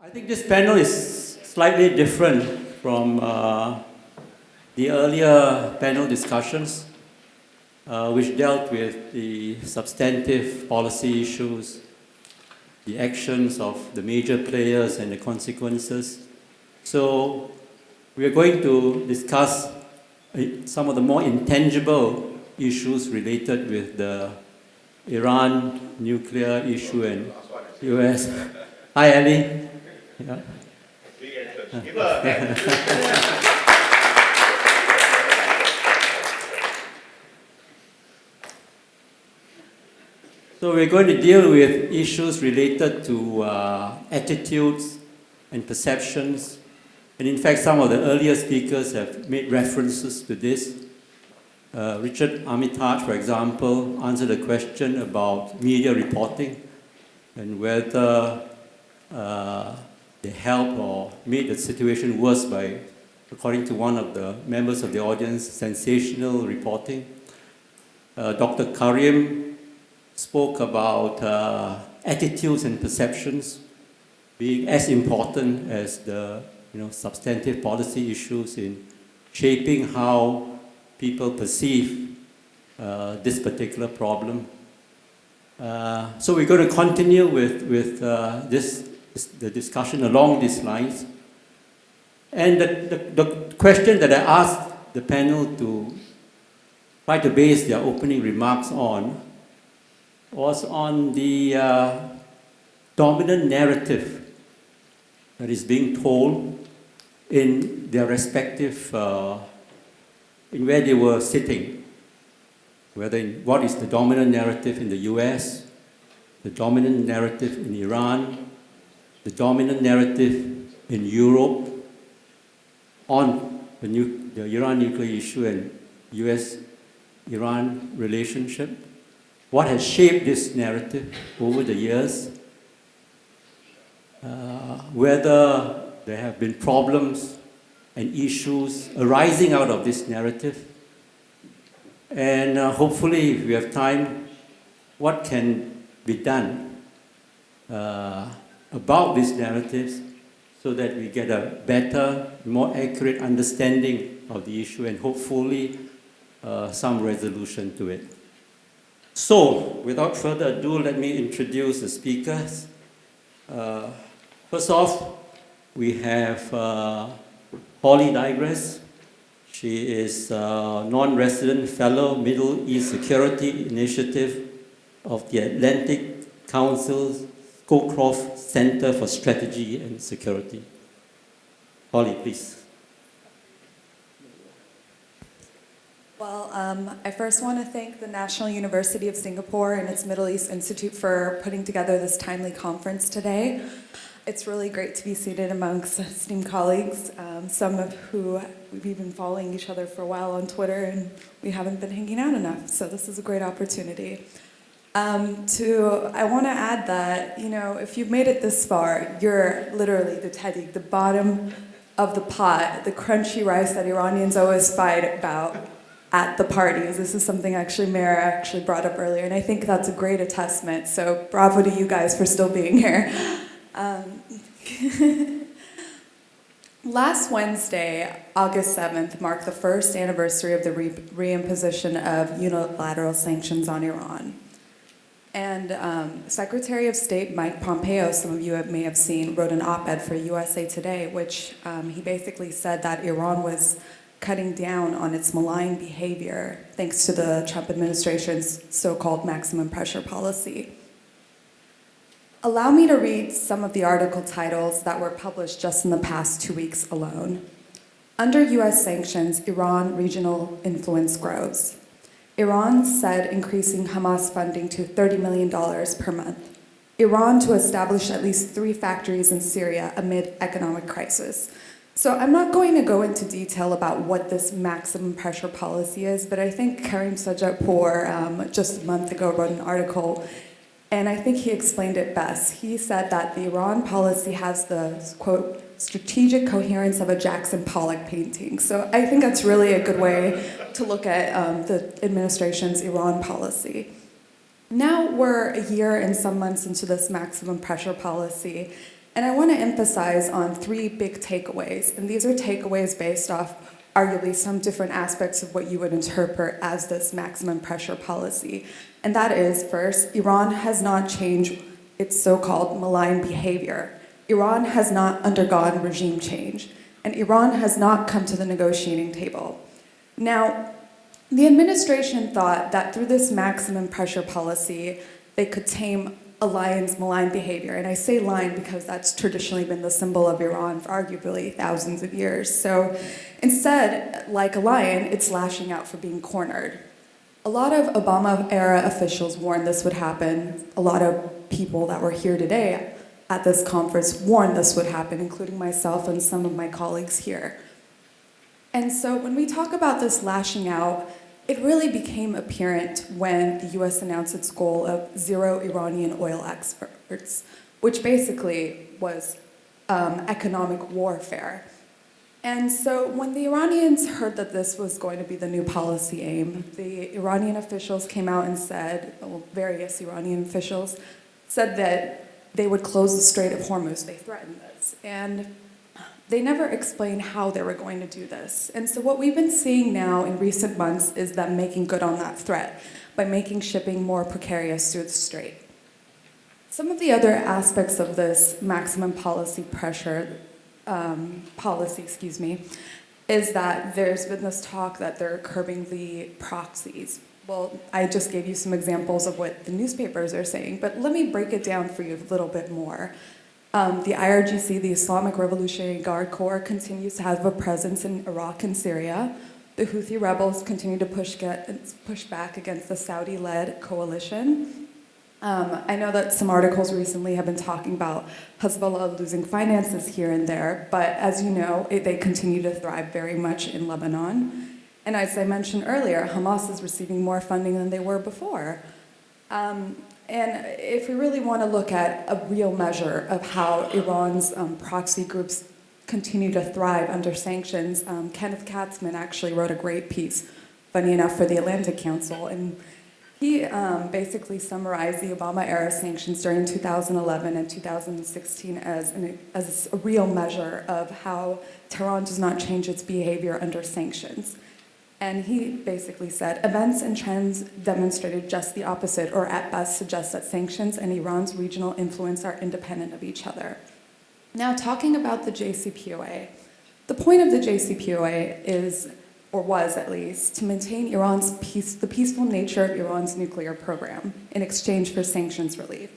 I think this panel is slightly different from the earlier panel discussions, which dealt with the substantive policy issues, the actions of the major players and the consequences. So we are going to discuss some of the more intangible issues related with the Iran nuclear issue and US. Hi, Ellie. Yeah. So we're going to deal with issues related to attitudes and perceptions. And in fact, some of the earlier speakers have made references to this. Richard Armitage, for example, answered a question about media reporting and whether they helped or made the situation worse by, according to one of the members of the audience, sensational reporting. Dr. Karim spoke about attitudes and perceptions being as important as the substantive policy issues in shaping how people perceive this particular problem. So we're going to continue with the discussion along these lines. And the question that I asked the panel to try to base their opening remarks on was on the dominant narrative that is being told in their respective, in where they were sitting, what is the dominant narrative in the US, the dominant narrative in Iran, the dominant narrative in Europe on the Iran nuclear issue and US-Iran relationship. What has shaped this narrative over the years? Whether there have been problems and issues arising out of this narrative. And hopefully, if we have time, what can be done about these narratives so that we get a better, more accurate understanding of the issue and hopefully some resolution to it. So, without further ado, let me introduce the speakers. First off, we have Holly Dagres. She is a non-resident fellow, Middle East Security Initiative of the Atlantic Council's Scowcroft Center for Strategy and Security. Holly, please. Well, I first want to thank the National University of Singapore and its Middle East Institute for putting together this timely conference today. It's really great to be seated amongst esteemed colleagues, some of who we've been following each other for a while on Twitter and we haven't been hanging out enough, so this is a great opportunity. I want to add that, if you've made it this far, you're literally the bottom of the pot, the crunchy rice that Iranians always fight about at the parties. This is something Meir brought up earlier, and I think that's a great attestament, so bravo to you guys for still being here. Last Wednesday, August 7th, marked the first anniversary of the reimposition of unilateral sanctions on Iran. And Secretary of State Mike Pompeo, some of you may have seen, wrote an op-ed for USA Today, which he basically said that Iran was cutting down on its malign behavior thanks to the Trump administration's so-called maximum pressure policy. Allow me to read some of the article titles that were published just in the past 2 weeks alone. Under US sanctions, Iran regional influence grows. Iran said increasing Hamas funding to $30 million per month. Iran to establish at least 3 factories in Syria amid economic crisis. So I'm not going to go into detail about what this maximum pressure policy is, but I think Karim Sajadpour just a month ago wrote an article, and I think he explained it best. He said that the Iran policy has the, quote, strategic coherence of a Jackson Pollock painting. So I think that's really a good way to look at the administration's Iran policy. Now we're a year and some months into this maximum pressure policy, And I want to emphasize on 3 big takeaways, and these are takeaways based off arguably some different aspects of what you would interpret as this maximum pressure policy. And that is, first, Iran has not changed its so-called malign behavior. Iran has not undergone regime change, and Iran has not come to the negotiating table. Now, the administration thought that through this maximum pressure policy, they could tame a lion's malign behavior. And I say lion because that's traditionally been the symbol of Iran for arguably thousands of years. So instead, like a lion, it's lashing out for being cornered. A lot of Obama-era officials warned this would happen. A lot of people that were here today at this conference warned this would happen, including myself and some of my colleagues here. And so when we talk about this lashing out, it really became apparent when the US announced its goal of 0 Iranian oil exports, which basically was economic warfare. And so when the Iranians heard that this was going to be the new policy aim, the Iranian officials came out and said, well, various Iranian officials said that they would close the Strait of Hormuz. They threatened this. And they never explained how they were going to do this. And so what we've been seeing now in recent months is them making good on that threat by making shipping more precarious through the strait. Some of the other aspects of this maximum policy pressure is that there's been this talk that they're curbing the proxies. Well, I just gave you some examples of what the newspapers are saying, but let me break it down for you a little bit more. The IRGC, the Islamic Revolutionary Guard Corps, continues to have a presence in Iraq and Syria. The Houthi rebels continue to push back against the Saudi-led coalition. I know that some articles recently have been talking about Hezbollah losing finances here and there, but as you know, they continue to thrive very much in Lebanon. And as I mentioned earlier, Hamas is receiving more funding than they were before. And if we really want to look at a real measure of how Iran's proxy groups continue to thrive under sanctions, Kenneth Katzman actually wrote a great piece, funny enough, for the Atlantic Council. And he basically summarized the Obama-era sanctions during 2011 and 2016 as a real measure of how Tehran does not change its behavior under sanctions. And he basically said, events and trends demonstrated just the opposite, or at best suggest that sanctions and Iran's regional influence are independent of each other. Now, talking about the JCPOA, the point of the JCPOA is, or was at least, to maintain the peaceful nature of Iran's nuclear program in exchange for sanctions relief.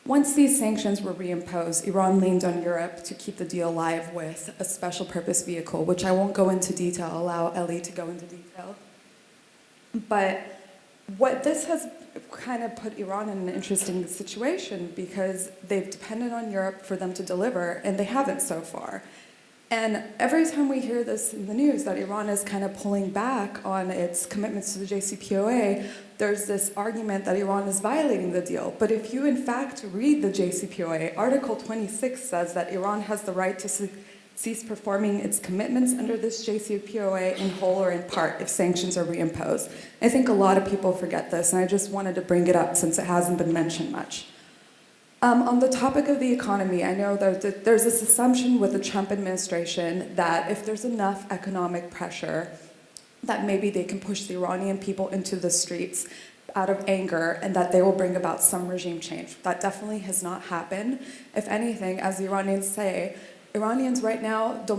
Once these sanctions were reimposed, Iran leaned on Europe to keep the deal alive with a special purpose vehicle, which I won't go into detail, I'll allow Ellie to go into detail. But what this has kind of put Iran in an interesting situation because they've depended on Europe for them to deliver, and they haven't so far. And every time we hear this in the news that Iran is kind of pulling back on its commitments to the JCPOA, there's this argument that Iran is violating the deal. But if you in fact read the JCPOA, Article 26 says that Iran has the right to cease performing its commitments under this JCPOA in whole or in part if sanctions are reimposed. I think a lot of people forget this, and I just wanted to bring it up since it hasn't been mentioned much. On the topic of the economy, I know that there's this assumption with the Trump administration that if there's enough economic pressure, that maybe they can push the Iranian people into the streets out of anger and that they will bring about some regime change. That definitely has not happened. If anything, as the Iranians say, Iranians right now, they're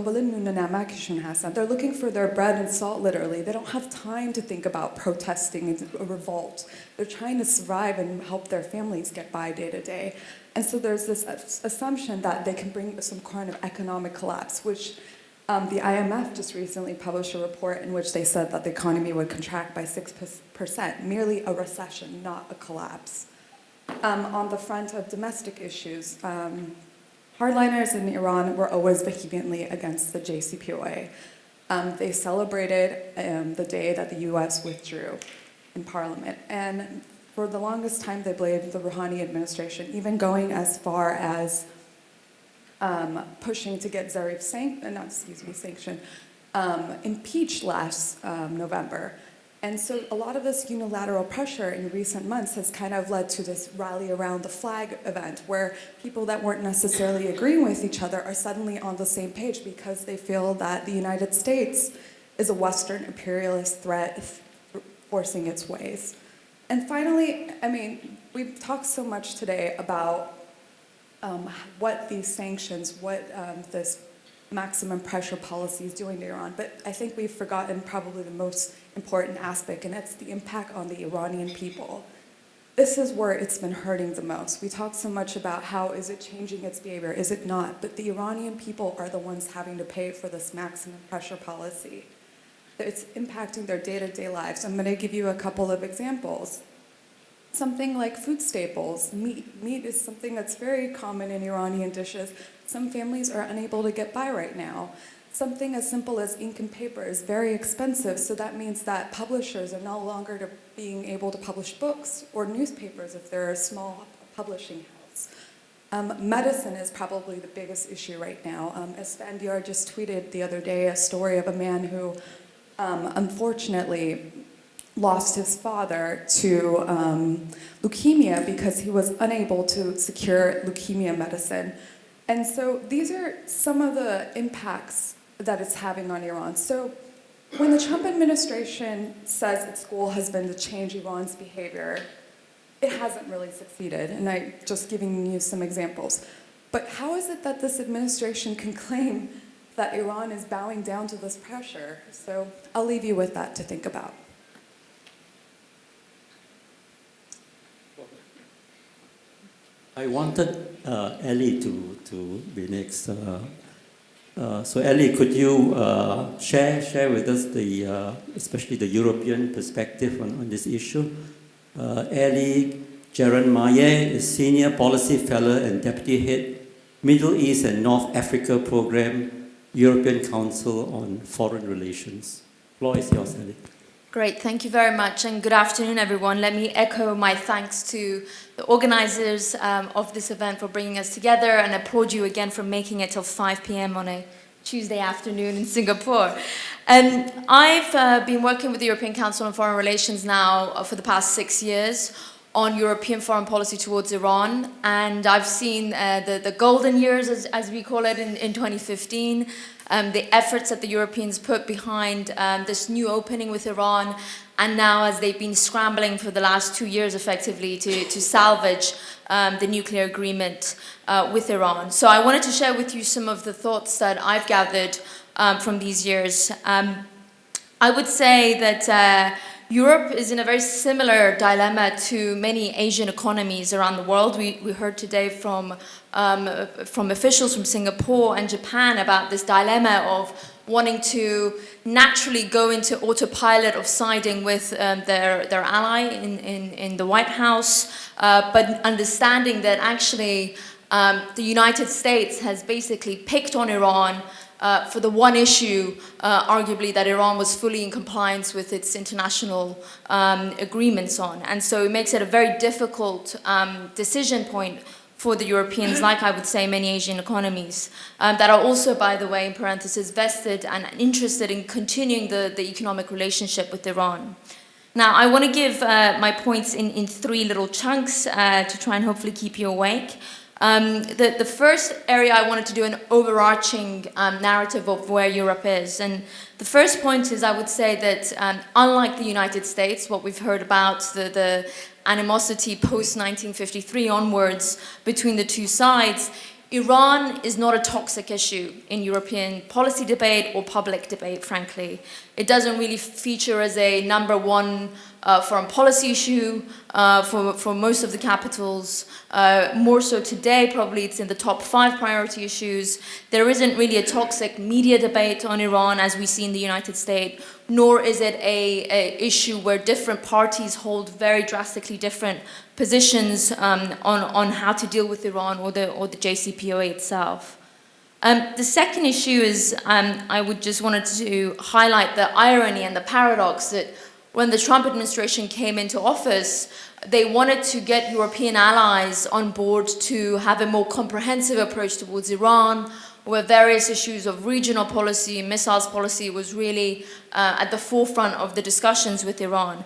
looking for their bread and salt, literally. They don't have time to think about protesting and a revolt. They're trying to survive and help their families get by day to day. And so there's this assumption that they can bring some kind of economic collapse, which the IMF just recently published a report in which they said that the economy would contract by 6%, merely a recession, not a collapse. On the front of domestic issues, hardliners in Iran were always vehemently against the JCPOA. They celebrated the day that the US withdrew in parliament. And for the longest time, they blamed the Rouhani administration, even going as far as pushing to get Zarif impeached last November. And so a lot of this unilateral pressure in recent months has kind of led to this rally around the flag event where people that weren't necessarily agreeing with each other are suddenly on the same page because they feel that the United States is a Western imperialist threat forcing its ways. And finally, I mean, we've talked so much today about what these sanctions, what this maximum pressure policy is doing to Iran, but I think we've forgotten probably the most important aspect, and that's the impact on the Iranian people. This is where it's been hurting the most. We talk so much about how is it changing its behavior, is it not? But the Iranian people are the ones having to pay for this maximum pressure policy. It's impacting their day-to-day lives. I'm going to give you a couple of examples. Something like food staples, meat. Meat is something that's very common in Iranian dishes. Some families are unable to get by right now. Something as simple as ink and paper is very expensive, so that means that publishers are no longer being able to publish books or newspapers if they're a small publishing house. Medicine is probably the biggest issue right now. Esfandyar just tweeted the other day a story of a man who unfortunately lost his father to leukemia because he was unable to secure leukemia medicine. And so these are some of the impacts that it's having on Iran. So when the Trump administration says its goal has been to change Iran's behavior, it hasn't really succeeded, and I'm just giving you some examples. But how is it that this administration can claim that Iran is bowing down to this pressure? So I'll leave you with that to think about. I wanted Ellie to be next. So Ellie, could you share with us especially the European perspective on this issue? Ellie Geranmayeh is Senior Policy Fellow and Deputy Head, Middle East and North Africa Program, European Council on Foreign Relations. Floor is yours, Ellie. Great, thank you very much, and good afternoon, everyone. Let me echo my thanks to the organizers of this event for bringing us together, and applaud you again for making it till 5 p.m. on a Tuesday afternoon in Singapore. And I've been working with the European Council on Foreign Relations now for the past 6 years on European foreign policy towards Iran, and I've seen the golden years, as we call it, in 2015, the efforts that the Europeans put behind this new opening with Iran, and now as they've been scrambling for the last 2 years effectively to salvage the nuclear agreement with Iran. So I wanted to share with you some of the thoughts that I've gathered from these years. I would say that Europe is in a very similar dilemma to many Asian economies around the world. We heard today from officials from Singapore and Japan about this dilemma of wanting to naturally go into autopilot of siding with their ally in the White House, but understanding that actually the United States has basically picked on Iran for the one issue, arguably, that Iran was fully in compliance with its international agreements on. And so it makes it a very difficult decision point for the Europeans, like I would say many Asian economies, that are also, by the way, in parentheses, vested and interested in continuing the economic relationship with Iran. Now, I want to give my points in 3 little chunks to try and hopefully keep you awake. The first area I wanted to do an overarching narrative of where Europe is. And the first point is, I would say that unlike the United States, what we've heard about the animosity post-1953 onwards between the two sides, Iran is not a toxic issue in European policy debate or public debate, frankly. It doesn't really feature as a number one foreign policy issue for most of the capitals. More so today, probably it's in the top 5 priority issues. There isn't really a toxic media debate on Iran as we see in the United States, nor is it a issue where different parties hold very drastically different positions on how to deal with Iran or the JCPOA itself. The second issue is I would just wanted to highlight the irony and the paradox that when the Trump administration came into office, they wanted to get European allies on board to have a more comprehensive approach towards Iran, where various issues of regional policy, missiles policy was really at the forefront of the discussions with Iran.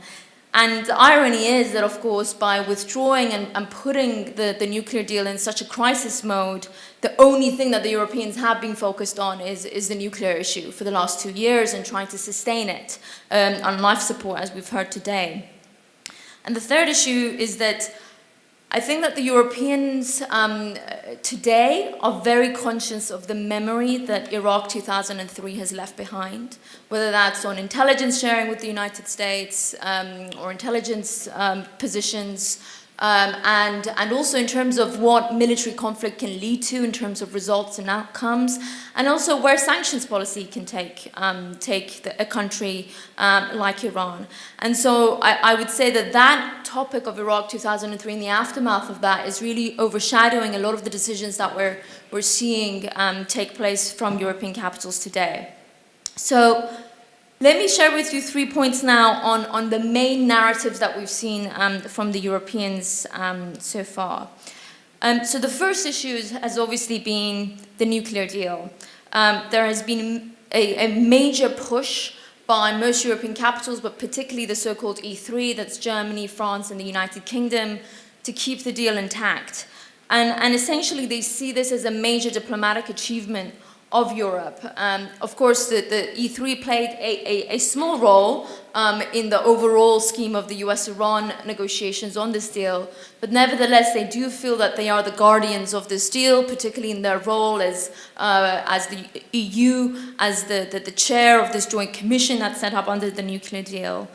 And the irony is that, of course, by withdrawing and putting the nuclear deal in such a crisis mode, the only thing that the Europeans have been focused on is the nuclear issue for the last 2 years and trying to sustain it on life support, as we've heard today. And the third issue is that I think that the Europeans today are very conscious of the memory that Iraq 2003 has left behind, whether that's on intelligence sharing with the United States or intelligence positions, and also in terms of what military conflict can lead to in terms of results and outcomes, and also where sanctions policy can take a country like Iran. And so I would say that that topic of Iraq 2003 and the aftermath of that is really overshadowing a lot of the decisions that we're seeing take place from European capitals today. So let me share with you 3 points now on the main narratives that we've seen from the Europeans so far. So the first issue has obviously been the nuclear deal. There has been a major push by most European capitals, but particularly the so-called E3, that's Germany, France, and the United Kingdom, to keep the deal intact. And essentially they see this as a major diplomatic achievement of Europe. Of course, the E3 played a small role in the overall scheme of the US-Iran negotiations on this deal, but nevertheless, they do feel that they are the guardians of this deal, particularly in their role as the EU, as the chair of this joint commission that's set up under the nuclear deal.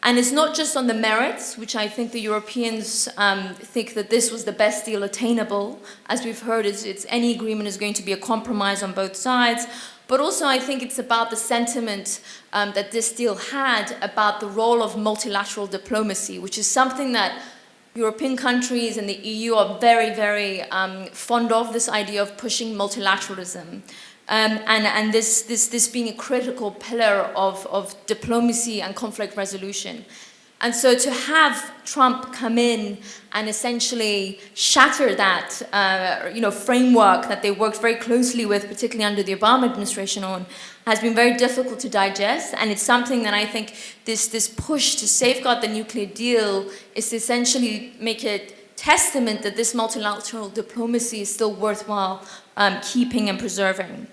And it's not just on the merits, which I think the Europeans think that this was the best deal attainable. As we've heard, it's any agreement is going to be a compromise on both sides. But also I think it's about the sentiment that this deal had about the role of multilateral diplomacy, which is something that European countries and the EU are very, very fond of, this idea of pushing multilateralism. And this being a critical pillar of diplomacy and conflict resolution. And so to have Trump come in and essentially shatter that framework that they worked very closely with, particularly under the Obama administration on, has been very difficult to digest. And it's something that I think this push to safeguard the nuclear deal is to essentially make a testament that this multilateral diplomacy is still worthwhile keeping and preserving.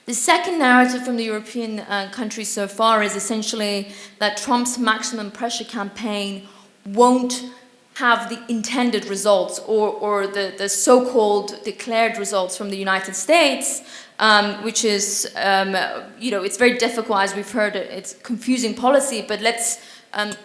The second narrative from the European countries so far is essentially that Trump's maximum pressure campaign won't have the intended results or the so-called declared results from the United States, which is, it's very difficult, as we've heard, it's confusing policy, but let's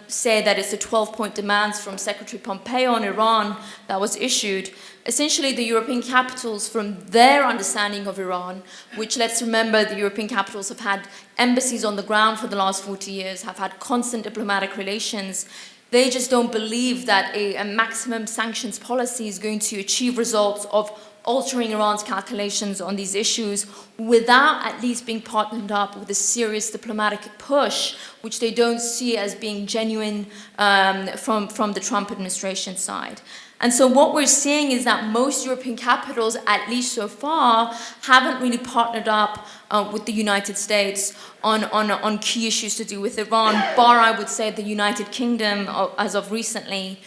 say that it's the 12-point demands from Secretary Pompeo on Iran that was issued. Essentially, the European capitals, from their understanding of Iran, which, let's remember, the European capitals have had embassies on the ground for the last 40 years, have had constant diplomatic relations, they just don't believe that a maximum sanctions policy is going to achieve results of altering Iran's calculations on these issues without at least being partnered up with a serious diplomatic push, which they don't see as being genuine from the Trump administration side. And so what we're seeing is that most European capitals, at least so far, haven't really partnered up with the United States on key issues to do with Iran, bar, I would say, the United Kingdom, as of recently,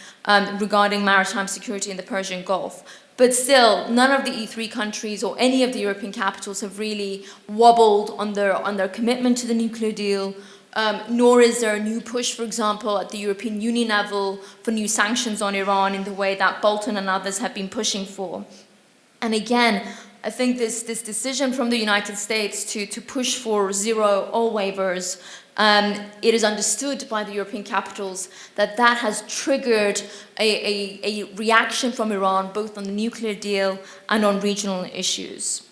regarding maritime security in the Persian Gulf. But still, none of the E3 countries or any of the European capitals have really wobbled on their commitment to the nuclear deal, nor is there a new push, for example, at the European Union level for new sanctions on Iran in the way that Bolton and others have been pushing for. And again, I think this decision from the United States to push for zero oil waivers, it is understood by the European capitals that that has triggered a reaction from Iran, both on the nuclear deal and on regional issues.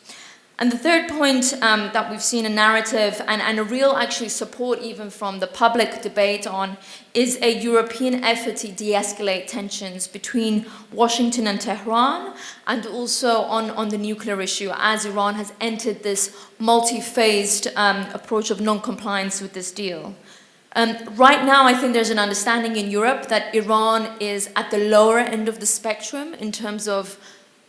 And the third point that we've seen a narrative and a real actually support even from the public debate on is a European effort to de-escalate tensions between Washington and Tehran and also on the nuclear issue as Iran has entered this multi-phased approach of non-compliance with this deal. Right now, I think there's an understanding in Europe that Iran is at the lower end of the spectrum in terms of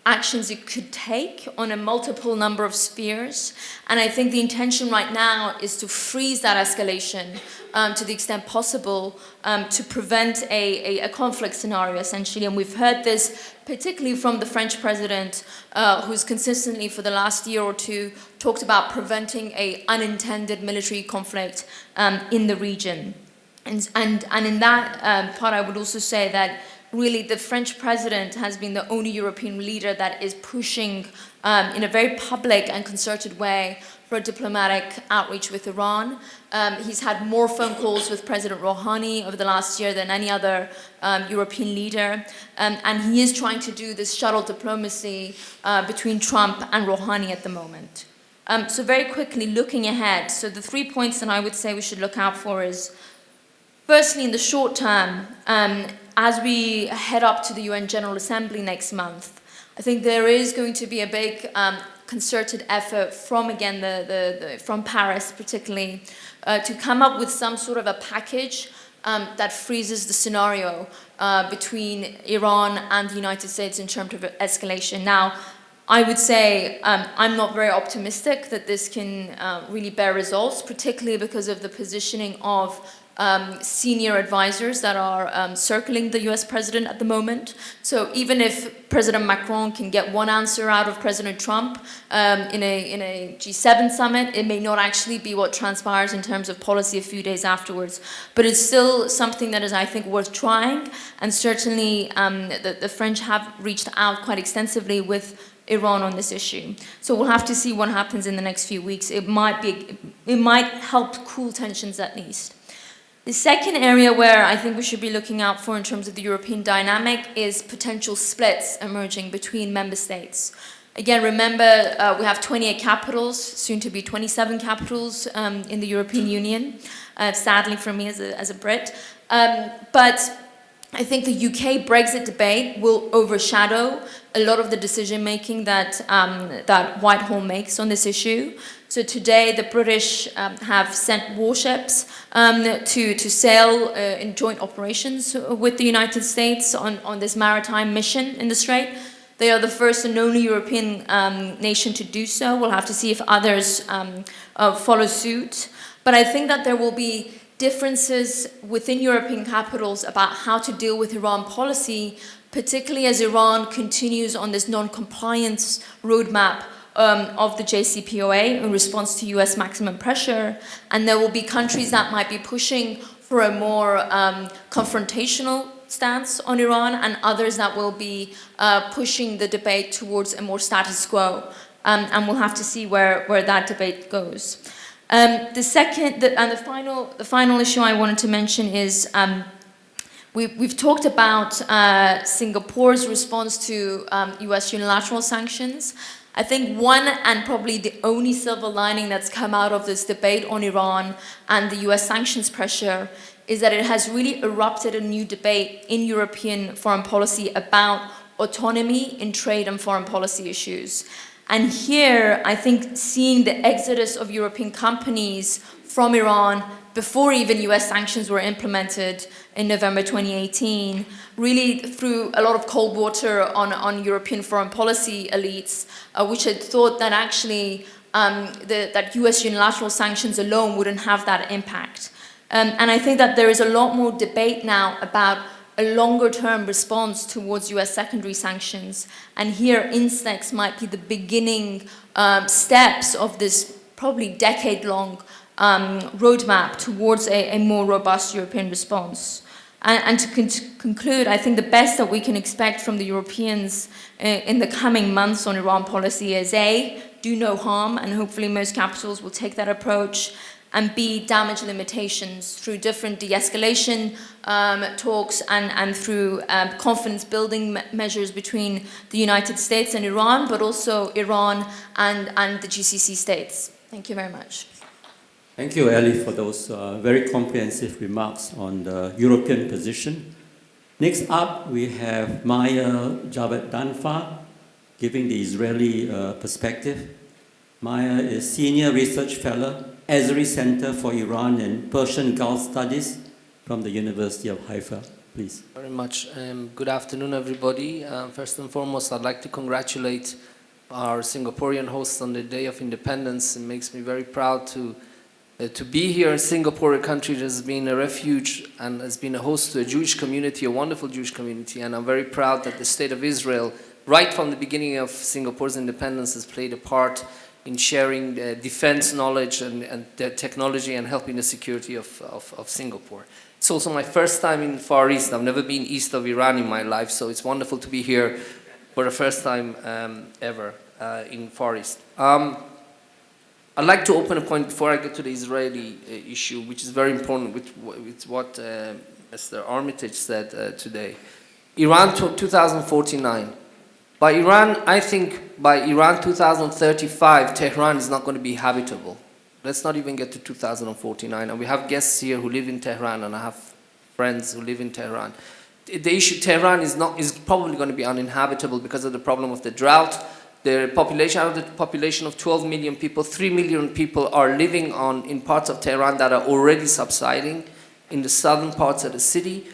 actions it could take on a multiple number of spheres. And I think the intention right now is to freeze that escalation to the extent possible to prevent a conflict scenario, essentially. And we've heard this particularly from the French president, who's consistently for the last year or two talked about preventing an unintended military conflict in the region. And in that part, I would also say that really the French president has been the only European leader that is pushing in a very public and concerted way for a diplomatic outreach with Iran. He's had more phone calls with President Rouhani over the last year than any other European leader. And he is trying to do this shuttle diplomacy between Trump and Rouhani at the moment. So very quickly, looking ahead, so the 3 points that I would say we should look out for is, firstly, in the short term, as we head up to the UN General Assembly next month, I think there is going to be a big concerted effort from, again, from Paris particularly, to come up with some sort of a package that freezes the scenario between Iran and the United States in terms of escalation. Now, I would say I'm not very optimistic that this can really bear results, particularly because of the positioning of senior advisors that are circling the US president at the moment. So even if President Macron can get one answer out of President Trump in a G7 summit, it may not actually be what transpires in terms of policy a few days afterwards. But it's still something that is, I think, worth trying. And certainly the French have reached out quite extensively with Iran on this issue. So we'll have to see what happens in the next few weeks. It might help cool tensions at least. The second area where I think we should be looking out for in terms of the European dynamic is potential splits emerging between member states. Again, remember, we have 28 capitals, soon to be 27 capitals in the European Union, sadly for me as a Brit. But I think the UK Brexit debate will overshadow a lot of the decision-making that Whitehall makes on this issue. So today, the British have sent warships to sail in joint operations with the United States on this maritime mission in the Strait. They are the first and only European nation to do so. We'll have to see if others follow suit. But I think that there will be differences within European capitals about how to deal with Iran policy, particularly as Iran continues on this non-compliance roadmap of the JCPOA in response to US maximum pressure. And there will be countries that might be pushing for a more confrontational stance on Iran, and others that will be pushing the debate towards a more status quo. And we'll have to see where that debate goes. The final issue I wanted to mention is we've talked about Singapore's response to US unilateral sanctions. I think one and probably the only silver lining that's come out of this debate on Iran and the US sanctions pressure is that it has really erupted a new debate in European foreign policy about autonomy in trade and foreign policy issues. And here, I think seeing the exodus of European companies from Iran before even US sanctions were implemented in November 2018, really threw a lot of cold water on European foreign policy elites, which had thought that actually that US unilateral sanctions alone wouldn't have that impact. And I think that there is a lot more debate now about a longer-term response towards US secondary sanctions. And here, INSTEX might be the beginning steps of this probably decade-long roadmap towards a more robust European response. And to conclude, I think the best that we can expect from the Europeans in the coming months on Iran policy is A, do no harm, and hopefully most capitals will take that approach, and B, damage limitations through different de-escalation talks and through confidence-building measures between the United States and Iran, but also Iran and the GCC states. Thank you very much. Thank you, Ellie, for those very comprehensive remarks on the European position. Next up, we have Meir Javedanfar giving the Israeli perspective. Meir is Senior Research Fellow, Ezri Center for Iran and Persian Gulf Studies from the University of Haifa. please. Very much. Good afternoon, everybody. First and foremost, I'd like to congratulate our Singaporean hosts on the Day of Independence. It makes me very proud to be here in Singapore, a country that has been a refuge and has been a host to a Jewish community, a wonderful Jewish community. And I'm very proud that the State of Israel, right from the beginning of Singapore's independence, has played a part in sharing defense knowledge and technology and helping the security of Singapore. It's also my first time in Far East. I've never been east of Iran in my life, so it's wonderful to be here for the first time ever in Far East. I'd like to open a point before I get to the Israeli issue, which is very important with what Mr. Armitage said today. Iran 2049. By Iran, I think by Iran 2035, Tehran is not going to be habitable. Let's not even get to 2049. And we have guests here who live in Tehran, and I have friends who live in Tehran. The issue, Tehran is probably going to be uninhabitable because of the problem of the drought. The population, out of the population of 12 million people, 3 million people are living in parts of Tehran that are already subsiding in the southern parts of the city.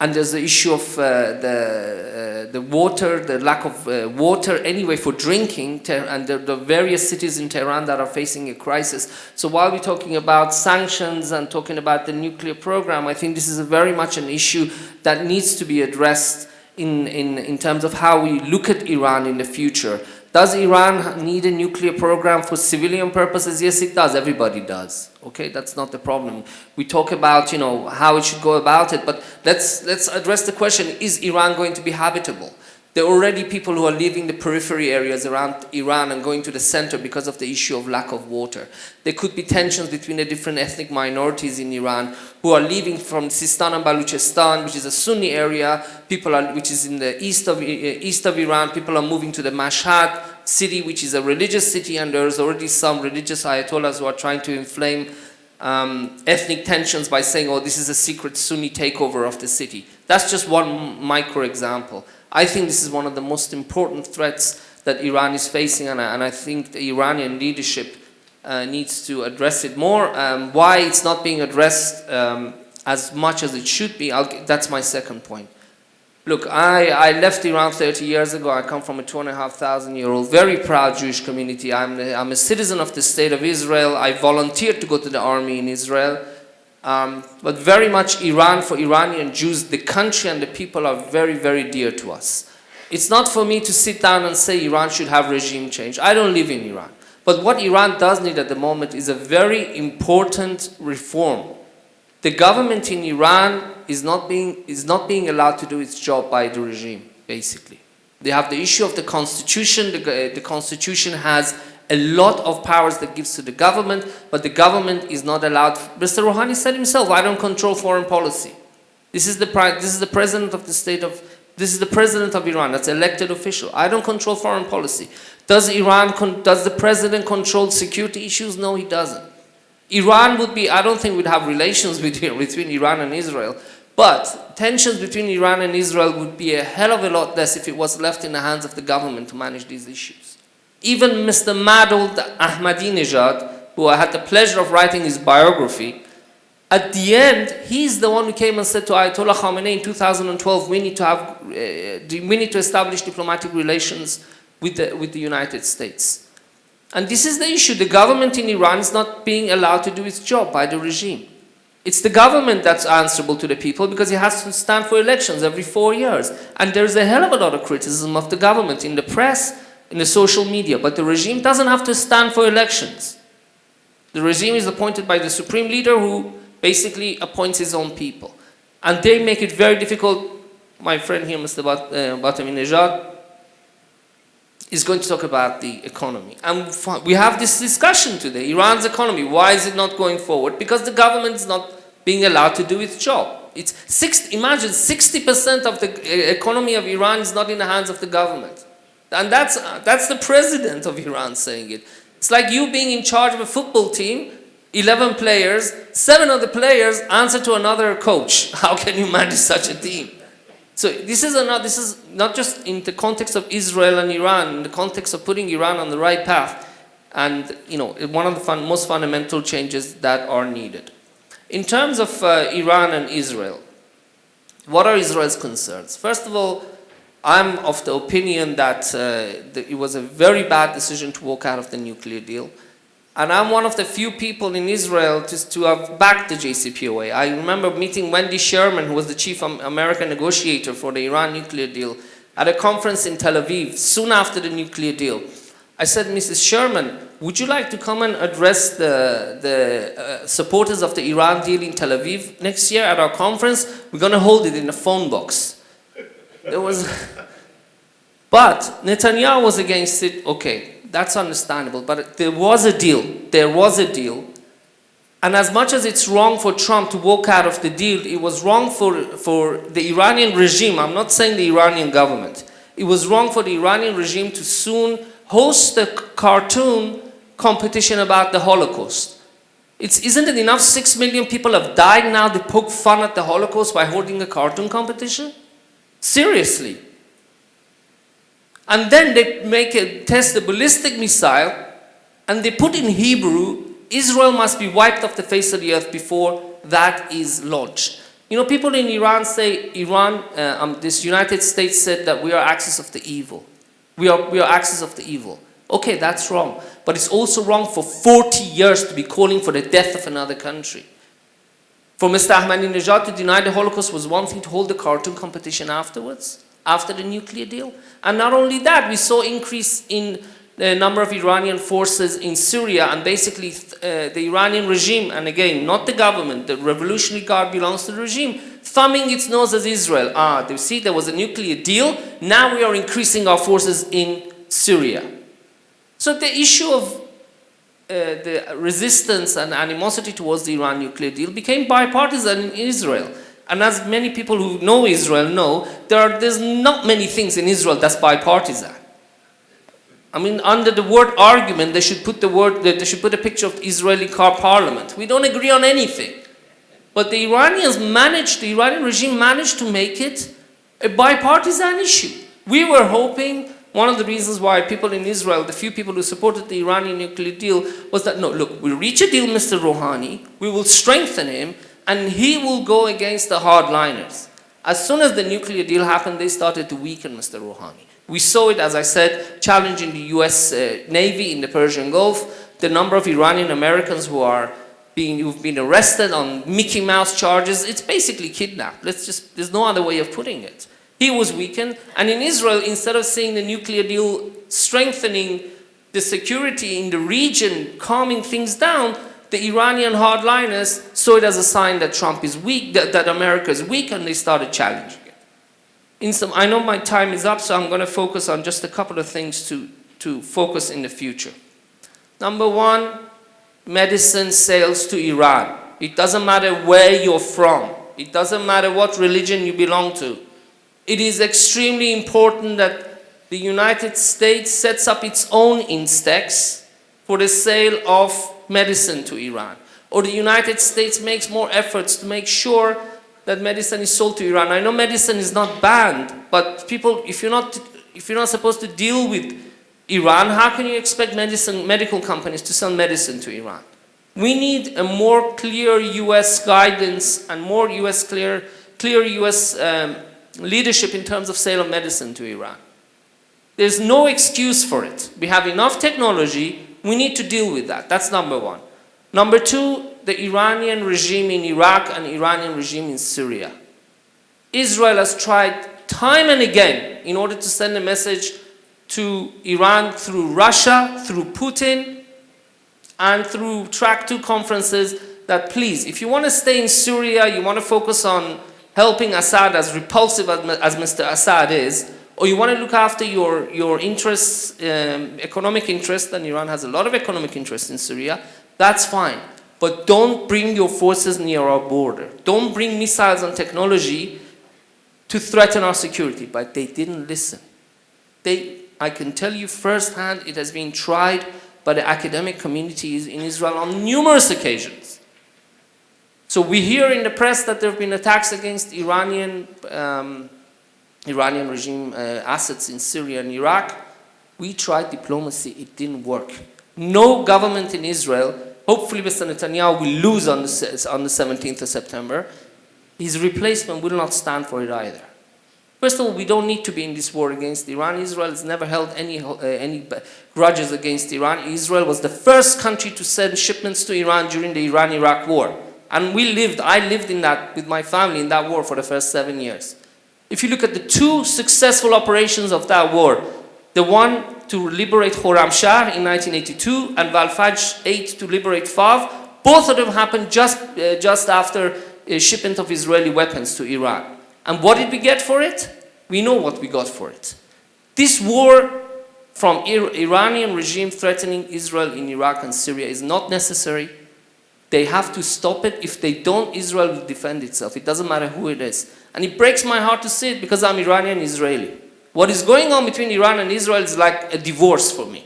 And there's the issue of the water, the lack of water anyway for drinking, and the various cities in Tehran that are facing a crisis. So while we're talking about sanctions and talking about the nuclear program, I think this is very much an issue that needs to be addressed in terms of how we look at Iran in the future. Does Iran need a nuclear program for civilian purposes? Yes, it does. Everybody does. Okay, that's not the problem. We talk about, how it should go about it, but let's address the question, is Iran going to be habitable? There are already people who are leaving the periphery areas around Iran and going to the center because of the issue of lack of water. There could be tensions between the different ethnic minorities in Iran who are leaving from Sistan and Baluchistan, which is a Sunni area, which is in the east of Iran. People are moving to the Mashhad city, which is a religious city, and there's already some religious ayatollahs who are trying to inflame ethnic tensions by saying, oh, this is a secret Sunni takeover of the city. That's just one micro example. I think this is one of the most important threats that Iran is facing, and I think the Iranian leadership needs to address it more. Why it's not being addressed as much as it should be, that's my second point. Look, I left Iran 30 years ago. I come from a 2,500-year-old, very proud Jewish community. I'm a citizen of the State of Israel. I volunteered to go to the army in Israel. But very much Iran, for Iranian Jews, the country and the people are very, very dear to us. It's not for me to sit down and say Iran should have regime change. I don't live in Iran. But what Iran does need at the moment is a very important reform. The government in Iran is not being allowed to do its job by the regime, basically. They have the issue of the constitution. The constitution has a lot of powers that gives to the government, but the government is not allowed. Mr. Rouhani said himself, I don't control foreign policy. This is the president of the state of, this is the president of Iran, that's an elected official. I don't control foreign policy. Does the president control security issues? No, he doesn't. Iran would be, I don't think we'd have relations between Iran and Israel, but tensions between Iran and Israel would be a hell of a lot less if it was left in the hands of the government to manage these issues. Even Mr. Madald Ahmadinejad, who I had the pleasure of writing his biography, at the end, he's the one who came and said to Ayatollah Khamenei in 2012, we need to establish diplomatic relations with the United States. And this is the issue. The government in Iran is not being allowed to do its job by the regime. It's the government that's answerable to the people because it has to stand for elections every 4 years. And there's a hell of a lot of criticism of the government in the press, in the social media, but the regime doesn't have to stand for elections. The regime is appointed by the supreme leader who basically appoints his own people. And they make it very difficult. My friend here, Mr. Batmanghelidj, is going to talk about the economy. And we have this discussion today, Iran's economy. Why is it not going forward? Because the government is not being allowed to do its job. Imagine 60% of the economy of Iran is not in the hands of the government. And that's the president of Iran saying it. It's like you being in charge of a football team, 11 players, 7 of the players answer to another coach. How can you manage such a team? So this is not just in the context of Israel and Iran, in the context of putting Iran on the right path, and one of the most fundamental changes that are needed. In terms of Iran and Israel, What are Israel's concerns? First of all, I'm of the opinion that it was a very bad decision to walk out of the nuclear deal. And I'm one of the few people in Israel to have backed the JCPOA. I remember meeting Wendy Sherman, who was the chief American negotiator for the Iran nuclear deal, at a conference in Tel Aviv, soon after the nuclear deal. I said, Mrs. Sherman, would you like to come and address the supporters of the Iran deal in Tel Aviv next year at our conference? We're going to hold it in a phone box. But Netanyahu was against it. Okay, that's understandable. But there was a deal. There was a deal. And as much as it's wrong for Trump to walk out of the deal, it was wrong for the Iranian regime. I'm not saying the Iranian government. It was wrong for the Iranian regime to soon host a cartoon competition about the Holocaust. Isn't it enough 6 million people have died now they poke fun at the Holocaust by holding a cartoon competition? Seriously. And then they test a ballistic missile and they put in Hebrew, Israel must be wiped off the face of the earth before that is launched. You know, people in Iran say, this United States said that we are axis of the evil. We are axis of the evil. Okay, that's wrong. But it's also wrong for 40 years to be calling for the death of another country. For Mr. Ahmadinejad to deny the Holocaust was one thing, to hold the cartoon competition afterwards, after the nuclear deal. And not only that, we saw increase in the number of Iranian forces in Syria, and basically the Iranian regime, and again, not the government, the Revolutionary Guard belongs to the regime, thumbing its nose at Israel. You see, there was a nuclear deal, now we are increasing our forces in Syria. So the issue of the resistance and animosity towards the Iran nuclear deal became bipartisan in Israel. And as many people who know Israel know, there's not many things in Israel that's bipartisan. I mean, under the word argument, they should put a picture of the Israeli parliament. We don't agree on anything. But the Iranian regime managed to make it a bipartisan issue. We were hoping, one of the reasons why people in Israel, the few people who supported the Iranian nuclear deal, was that, no, look, we'll reach a deal, Mr. Rouhani, we will strengthen him, and he will go against the hardliners. As soon as the nuclear deal happened, they started to weaken Mr. Rouhani. We saw it, as I said, challenging the US Navy in the Persian Gulf. The number of Iranian Americans who've been arrested on Mickey Mouse charges, it's basically kidnapped. There's no other way of putting it. He was weakened. And in Israel, instead of seeing the nuclear deal strengthening the security in the region, calming things down, the Iranian hardliners saw it as a sign that Trump is weak, that America is weak, and they started challenging it. I know my time is up, so I'm going to focus on just a couple of things to focus in the future. Number one, medicine sales to Iran. It doesn't matter where you're from. It doesn't matter what religion you belong to. It is extremely important that the United States sets up its own index for the sale of medicine to Iran. Or the United States makes more efforts to make sure that medicine is sold to Iran. I know medicine is not banned, but people, if you're not supposed to deal with Iran, how can you expect medical companies to sell medicine to Iran? We need a more clear US guidance and more clear US leadership in terms of sale of medicine to Iran. There's no excuse for it. We have enough technology. We need to deal with that. That's number one. Number two, the Iranian regime in Iraq and Iranian regime in Syria. Israel has tried time and again in order to send a message to Iran through Russia, through Putin, and through Track 2 conferences that please, if you want to stay in Syria, you want to focus on helping Assad, as repulsive as Mr. Assad is, or you want to look after your interests, economic interests, and Iran has a lot of economic interests in Syria, that's fine. But don't bring your forces near our border. Don't bring missiles and technology to threaten our security. But they didn't listen. I can tell you firsthand, it has been tried by the academic communities in Israel on numerous occasions. So we hear in the press that there have been attacks against Iranian regime assets in Syria and Iraq. We tried diplomacy, it didn't work. No government in Israel, hopefully Mr. Netanyahu will lose on the 17th of September, his replacement will not stand for it either. First of all, we don't need to be in this war against Iran. Israel has never held any grudges against Iran. Israel was the first country to send shipments to Iran during the Iran-Iraq war. And I lived in that with my family in that war for the first 7 years. If you look at the two successful operations of that war, the one to liberate Khorramshahr in 1982 and Valfajr 8 to liberate Fav, both of them happened just after a shipment of Israeli weapons to Iran. And what did we get for it? We know what we got for it. This war from Iranian regime threatening Israel in Iraq and Syria is not necessary. They have to stop it. If they don't, Israel will defend itself. It doesn't matter who it is. And it breaks my heart to see it because I'm Iranian Israeli. What is going on between Iran and Israel is like a divorce for me.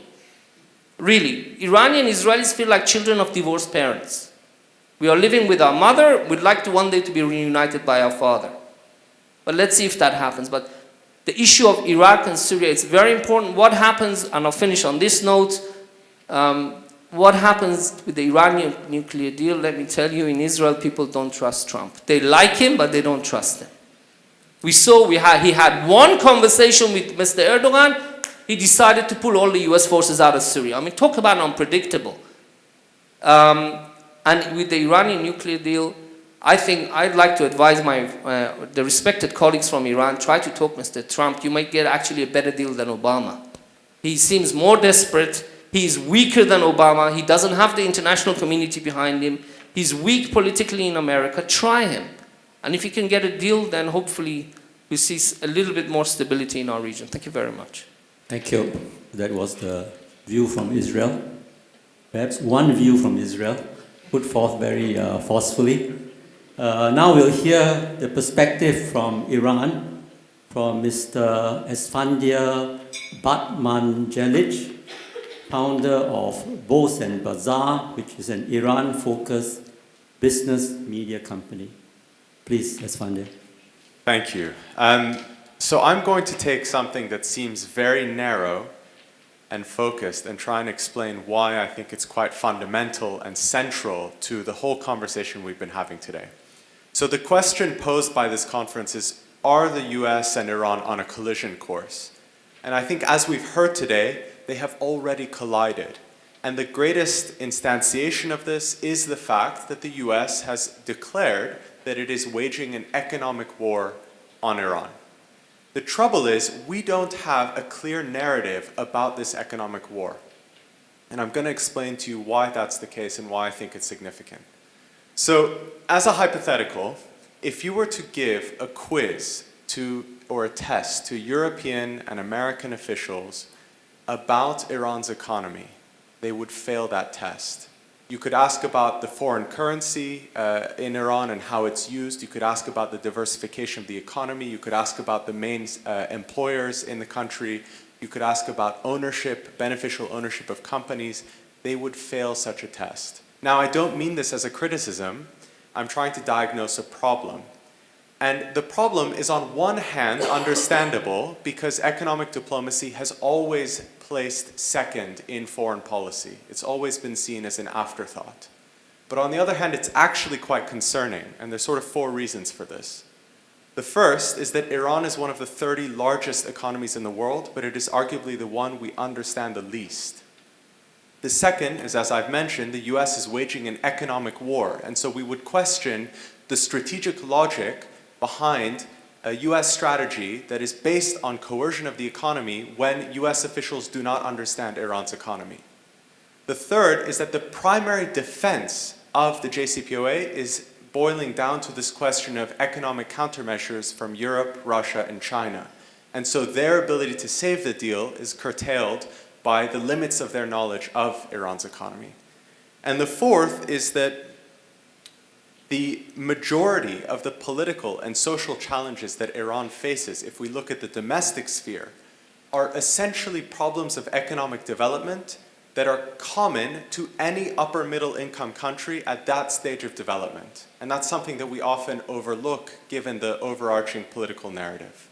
Really, Iranian Israelis feel like children of divorced parents. We are living with our mother. We'd like to one day to be reunited by our father. But let's see if that happens. But the issue of Iraq and Syria, it's very important. What happens, and I'll finish on this note, what happens with the Iranian nuclear deal, let me tell you, in Israel, people don't trust Trump. They like him, but they don't trust him. We saw he had one conversation with Mr. Erdogan. He decided to pull all the US forces out of Syria. I mean, talk about unpredictable. And with the Iranian nuclear deal, I think I'd like to advise the respected colleagues from Iran, try to talk Mr. Trump. You might get actually a better deal than Obama. He seems more desperate. He's weaker than Obama. He doesn't have the international community behind him. He's weak politically in America. Try him. And if you can get a deal, then hopefully we see a little bit more stability in our region. Thank you very much. Thank you. That was the view from Israel. Perhaps one view from Israel, put forth very forcefully. Now we'll hear the perspective from Iran, from Mr. Esfandyar Batmanghelidj, founder of Bourse Bazaar, which is an Iran-focused business media company. Please, Esfandyar. Thank you. So I'm going to take something that seems very narrow and focused and try and explain why I think it's quite fundamental and central to the whole conversation we've been having today. So the question posed by this conference is, are the US and Iran on a collision course? And I think as we've heard today, they have already collided. And the greatest instantiation of this is the fact that the US has declared that it is waging an economic war on Iran. The trouble is, we don't have a clear narrative about this economic war. And I'm going to explain to you why that's the case and why I think it's significant. So, as a hypothetical, if you were to give a quiz or a test to European and American officials about Iran's economy, they would fail that test. You could ask about the foreign currency in Iran and how it's used. You could ask about the diversification of the economy. You could ask about the main employers in the country. You could ask about ownership, beneficial ownership of companies. They would fail such a test. Now, I don't mean this as a criticism. I'm trying to diagnose a problem. And the problem is, on one hand, understandable because economic diplomacy has always placed second in foreign policy. It's always been seen as an afterthought. But on the other hand, it's actually quite concerning, and there's sort of 4 reasons for this. The first is that Iran is one of the 30 largest economies in the world, but it is arguably the one we understand the least. The second is, as I've mentioned, the US is waging an economic war, and so we would question the strategic logic behind a US strategy that is based on coercion of the economy when US officials do not understand Iran's economy. The third is that the primary defense of the JCPOA is boiling down to this question of economic countermeasures from Europe, Russia, and China. And so their ability to save the deal is curtailed by the limits of their knowledge of Iran's economy. And the fourth is that the majority of the political and social challenges that Iran faces, if we look at the domestic sphere, are essentially problems of economic development that are common to any upper middle income country at that stage of development. And that's something that we often overlook given the overarching political narrative.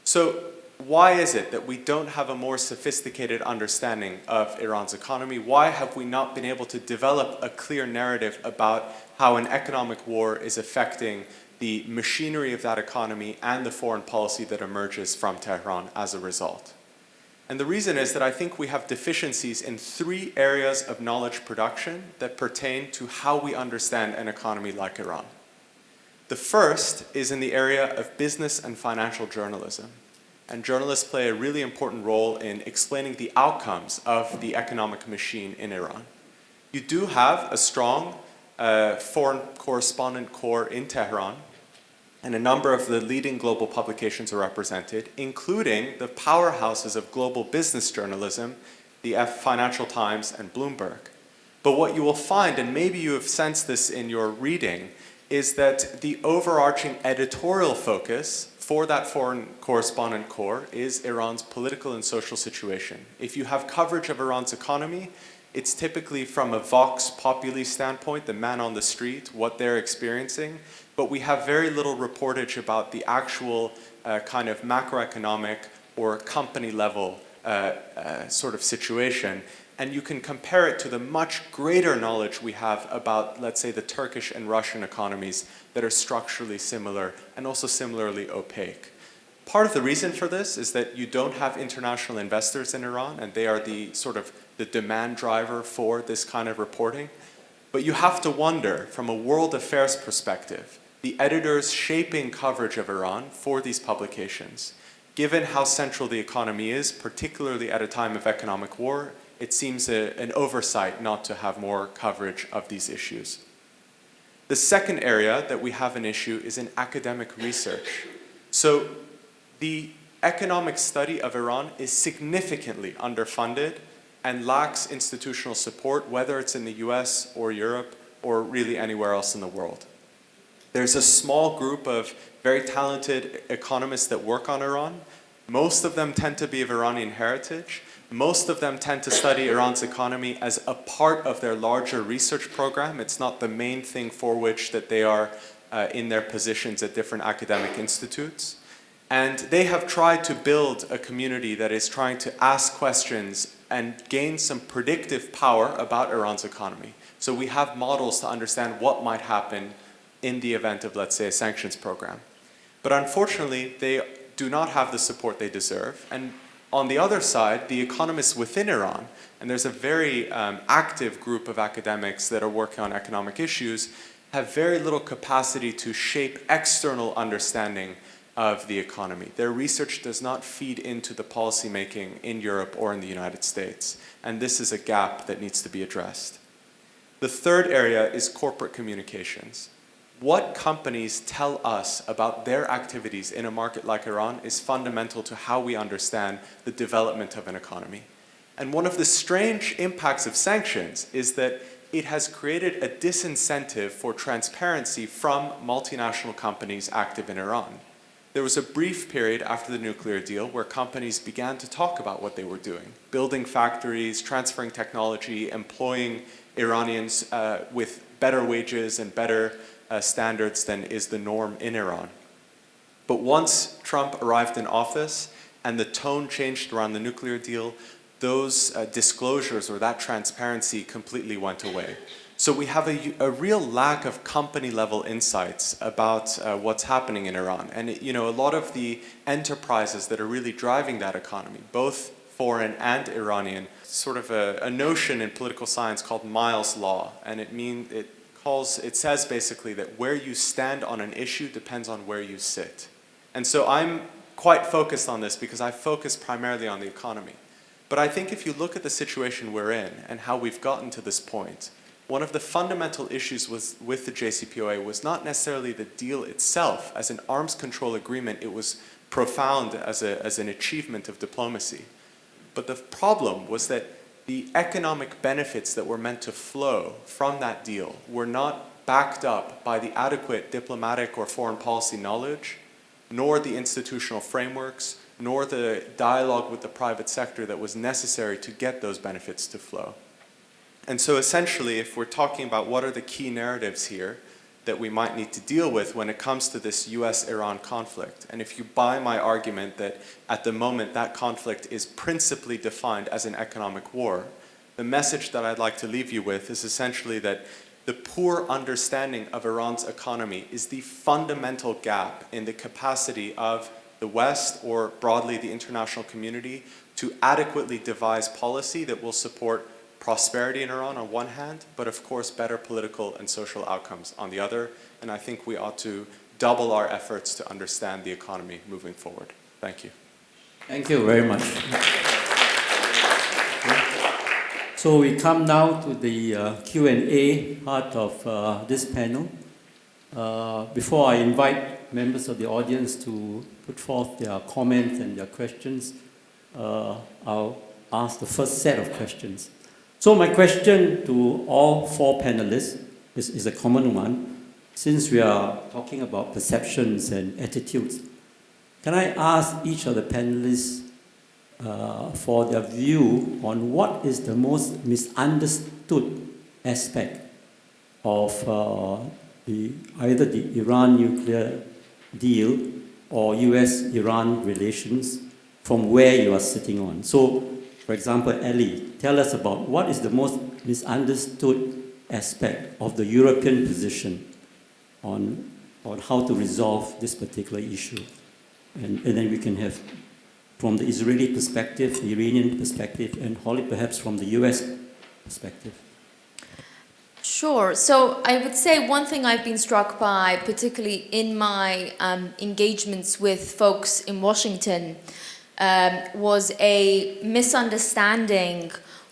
So why is it that we don't have a more sophisticated understanding of Iran's economy? Why have we not been able to develop a clear narrative about how an economic war is affecting the machinery of that economy and the foreign policy that emerges from Tehran as a result. And the reason is that I think we have deficiencies in 3 areas of knowledge production that pertain to how we understand an economy like Iran. The first is in the area of business and financial journalism. And journalists play a really important role in explaining the outcomes of the economic machine in Iran. You do have a strong foreign correspondent corps in Tehran, and a number of the leading global publications are represented, including the powerhouses of global business journalism, the Financial Times and Bloomberg. But what you will find, and maybe you have sensed this in your reading, is that the overarching editorial focus for that foreign correspondent corps is Iran's political and social situation. If you have coverage of Iran's economy, it's typically from a vox populi standpoint, the man on the street, what they're experiencing, but we have very little reportage about the actual kind of macroeconomic or company level sort of situation. And you can compare it to the much greater knowledge we have about, let's say, the Turkish and Russian economies that are structurally similar and also similarly opaque. Part of the reason for this is that you don't have international investors in Iran, and they are the sort of the demand driver for this kind of reporting. But you have to wonder, from a world affairs perspective, the editors shaping coverage of Iran for these publications, given how central the economy is, particularly at a time of economic war, it seems an oversight not to have more coverage of these issues. The second area that we have an issue is in academic research. So the economic study of Iran is significantly underfunded and lacks institutional support, whether it's in the US or Europe or really anywhere else in the world. There's a small group of very talented economists that work on Iran. Most of them tend to be of Iranian heritage. Most of them tend to study Iran's economy as a part of their larger research program. It's not the main thing for which that they are in their positions at different academic institutes. And they have tried to build a community that is trying to ask questions and gain some predictive power about Iran's economy. So we have models to understand what might happen in the event of, let's say, a sanctions program. But unfortunately, they do not have the support they deserve. And on the other side, the economists within Iran, and there's a very active group of academics that are working on economic issues, have very little capacity to shape external understanding of the economy. Their research does not feed into the policymaking in Europe or in the United States, and this is a gap that needs to be addressed. The third area is corporate communications. What companies tell us about their activities in a market like Iran is fundamental to how we understand the development of an economy. And one of the strange impacts of sanctions is that it has created a disincentive for transparency from multinational companies active in Iran. There was a brief period after the nuclear deal where companies began to talk about what they were doing, building factories, transferring technology, employing Iranians with better wages and better standards than is the norm in Iran. But once Trump arrived in office and the tone changed around the nuclear deal, those disclosures or that transparency completely went away. So we have a real lack of company-level insights about what's happening in Iran. And a lot of the enterprises that are really driving that economy, both foreign and Iranian, sort of a notion in political science called Miles' Law. And it says basically that where you stand on an issue depends on where you sit. And so I'm quite focused on this because I focus primarily on the economy. But I think if you look at the situation we're in and how we've gotten to this point, one of the fundamental issues with the JCPOA was not necessarily the deal itself. As an arms control agreement, it was profound as an achievement of diplomacy. But the problem was that the economic benefits that were meant to flow from that deal were not backed up by the adequate diplomatic or foreign policy knowledge, nor the institutional frameworks, nor the dialogue with the private sector that was necessary to get those benefits to flow. And so essentially, if we're talking about what are the key narratives here that we might need to deal with when it comes to this US-Iran conflict, and if you buy my argument that at the moment that conflict is principally defined as an economic war, the message that I'd like to leave you with is essentially that the poor understanding of Iran's economy is the fundamental gap in the capacity of the West, or broadly the international community, to adequately devise policy that will support prosperity in Iran on one hand, but of course better political and social outcomes on the other. And I think we ought to double our efforts to understand the economy moving forward. Thank you. Thank you very much. So we come now to the Q&A part of this panel. Before I invite members of the audience to put forth their comments and their questions, I'll ask the first set of questions. So my question to all four panelists is a common one. Since we are talking about perceptions and attitudes, can I ask each of the panelists for their view on what is the most misunderstood aspect of either the Iran nuclear deal or US-Iran relations from where you are sitting on? So, for example, Ellie, tell us about what is the most misunderstood aspect of the European position on how to resolve this particular issue. And then we can have from the Israeli perspective, the Iranian perspective, and Holly perhaps from the US perspective. Sure. So I would say one thing I've been struck by, particularly in my engagements with folks in Washington, was a misunderstanding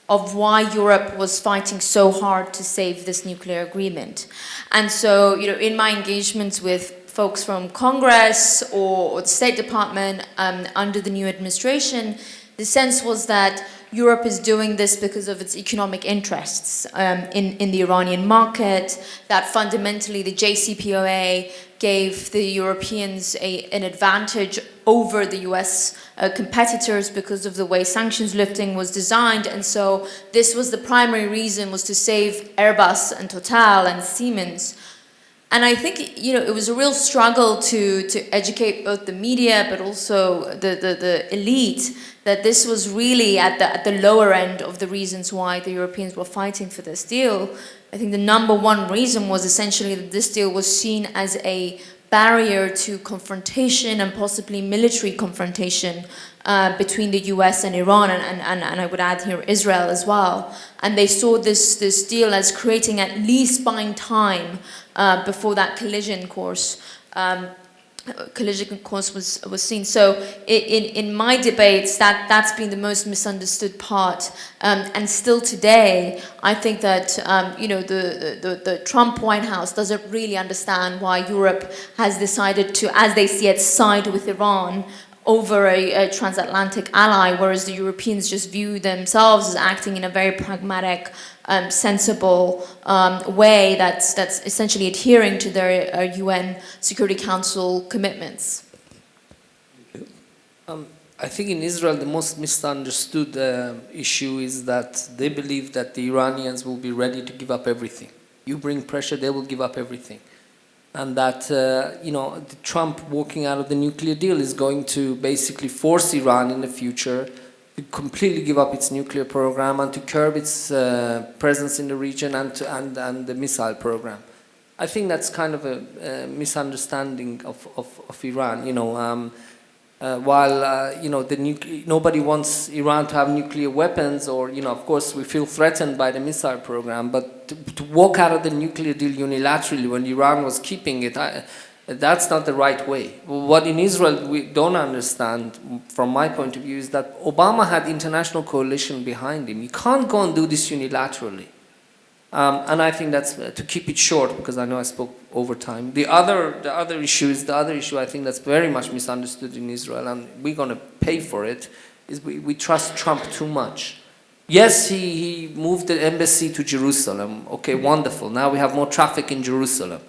of why Europe was fighting so hard to save this nuclear agreement. And so, in my engagements with folks from Congress or the State Department under the new administration, the sense was that Europe is doing this because of its economic interests in the Iranian market, that fundamentally the JCPOA gave the Europeans an advantage over the US competitors because of the way sanctions lifting was designed. And so this was the primary reason, was to save Airbus and Total and Siemens. And I think, it was a real struggle to educate both the media but also the elite that this was really at the lower end of the reasons why the Europeans were fighting for this deal. I think the number one reason was essentially that this deal was seen as a barrier to confrontation and possibly military confrontation between the US and Iran, and I would add here Israel as well. And they saw this deal as creating at least buying time before that collision course was seen. So in my debates, that's been the most misunderstood part. And still today, I think that the Trump White House doesn't really understand why Europe has decided to, as they see it, side with Iran over a transatlantic ally, whereas the Europeans just view themselves as acting in a very pragmatic, sensible way that's essentially adhering to their UN Security Council commitments. I think in Israel the most misunderstood issue is that they believe that the Iranians will be ready to give up everything. You bring pressure, they will give up everything. And that, Trump walking out of the nuclear deal is going to basically force Iran in the future to completely give up its nuclear program and to curb its presence in the region and the missile program. I think that's kind of a misunderstanding of Iran. While nobody wants Iran to have nuclear weapons, or of course we feel threatened by the missile program, but to walk out of the nuclear deal unilaterally when Iran was keeping it, that's not the right way. What in Israel we don't understand, from my point of view, is that Obama had international coalition behind him. You can't go and do this unilaterally. And I think that's to keep it short, because I know I spoke over time. The other issue I think that's very much misunderstood in Israel, and we're going to pay for it, is we trust Trump too much. Yes, he moved the embassy to Jerusalem. Okay, wonderful. Now we have more traffic in Jerusalem.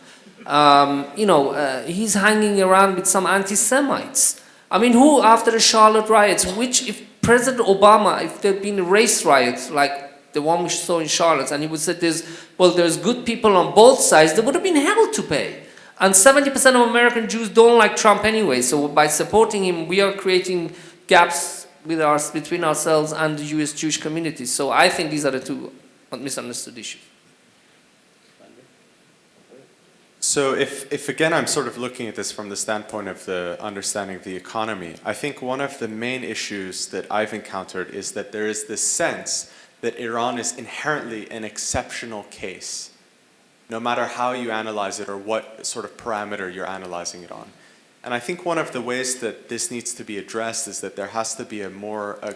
He's hanging around with some anti-Semites. I mean, who, after the Charlotte riots, if President Obama, if there'd been a race riot like the one we saw in Charlotte, and he would say there's good people on both sides, there would have been hell to pay. And 70% of American Jews don't like Trump anyway, so by supporting him, we are creating gaps between ourselves and the US Jewish community. So I think these are the two misunderstood issues. So if again I'm sort of looking at this from the standpoint of the understanding of the economy, I think one of the main issues that I've encountered is that there is this sense that Iran is inherently an exceptional case, no matter how you analyze it or what sort of parameter you're analyzing it on. And I think one of the ways that this needs to be addressed is that there has to be a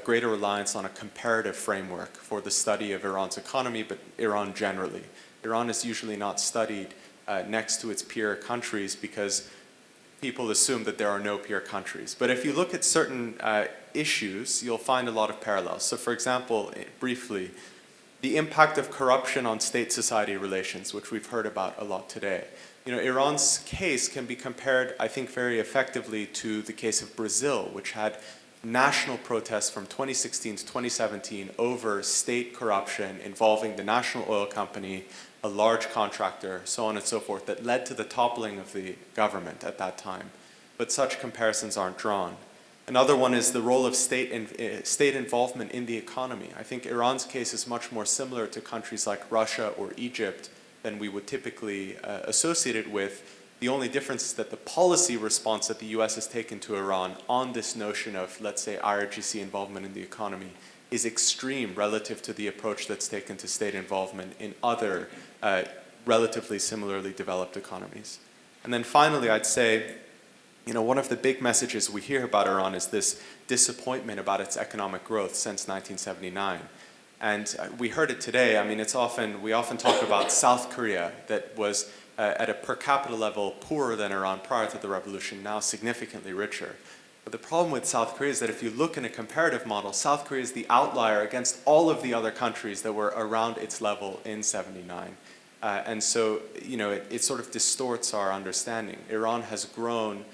greater reliance on a comparative framework for the study of Iran's economy, but Iran generally. Iran is usually not studied next to its peer countries because people assume that there are no peer countries. But if you look at certain issues, you'll find a lot of parallels. So for example, briefly, the impact of corruption on state-society relations, which we've heard about a lot today. You know, Iran's case can be compared, I think, very effectively to the case of Brazil, which had national protests from 2016 to 2017 over state corruption involving the national oil company, a large contractor, so on and so forth, that led to the toppling of the government at that time. But such comparisons aren't drawn. Another one is the role of state involvement in the economy. I think Iran's case is much more similar to countries like Russia or Egypt than we would typically associate it with. The only difference is that the policy response that the US has taken to Iran on this notion of, let's say, IRGC involvement in the economy is extreme relative to the approach that's taken to state involvement in other relatively similarly developed economies. And then finally, I'd say, you know, one of the big messages we hear about Iran is this disappointment about its economic growth since 1979. And we heard it today. I mean, we often talk about South Korea that was at a per capita level poorer than Iran prior to the revolution, now significantly richer. But the problem with South Korea is that if you look in a comparative model, South Korea is the outlier against all of the other countries that were around its level in '79. And so, you know, it sort of distorts our understanding. Iran has grown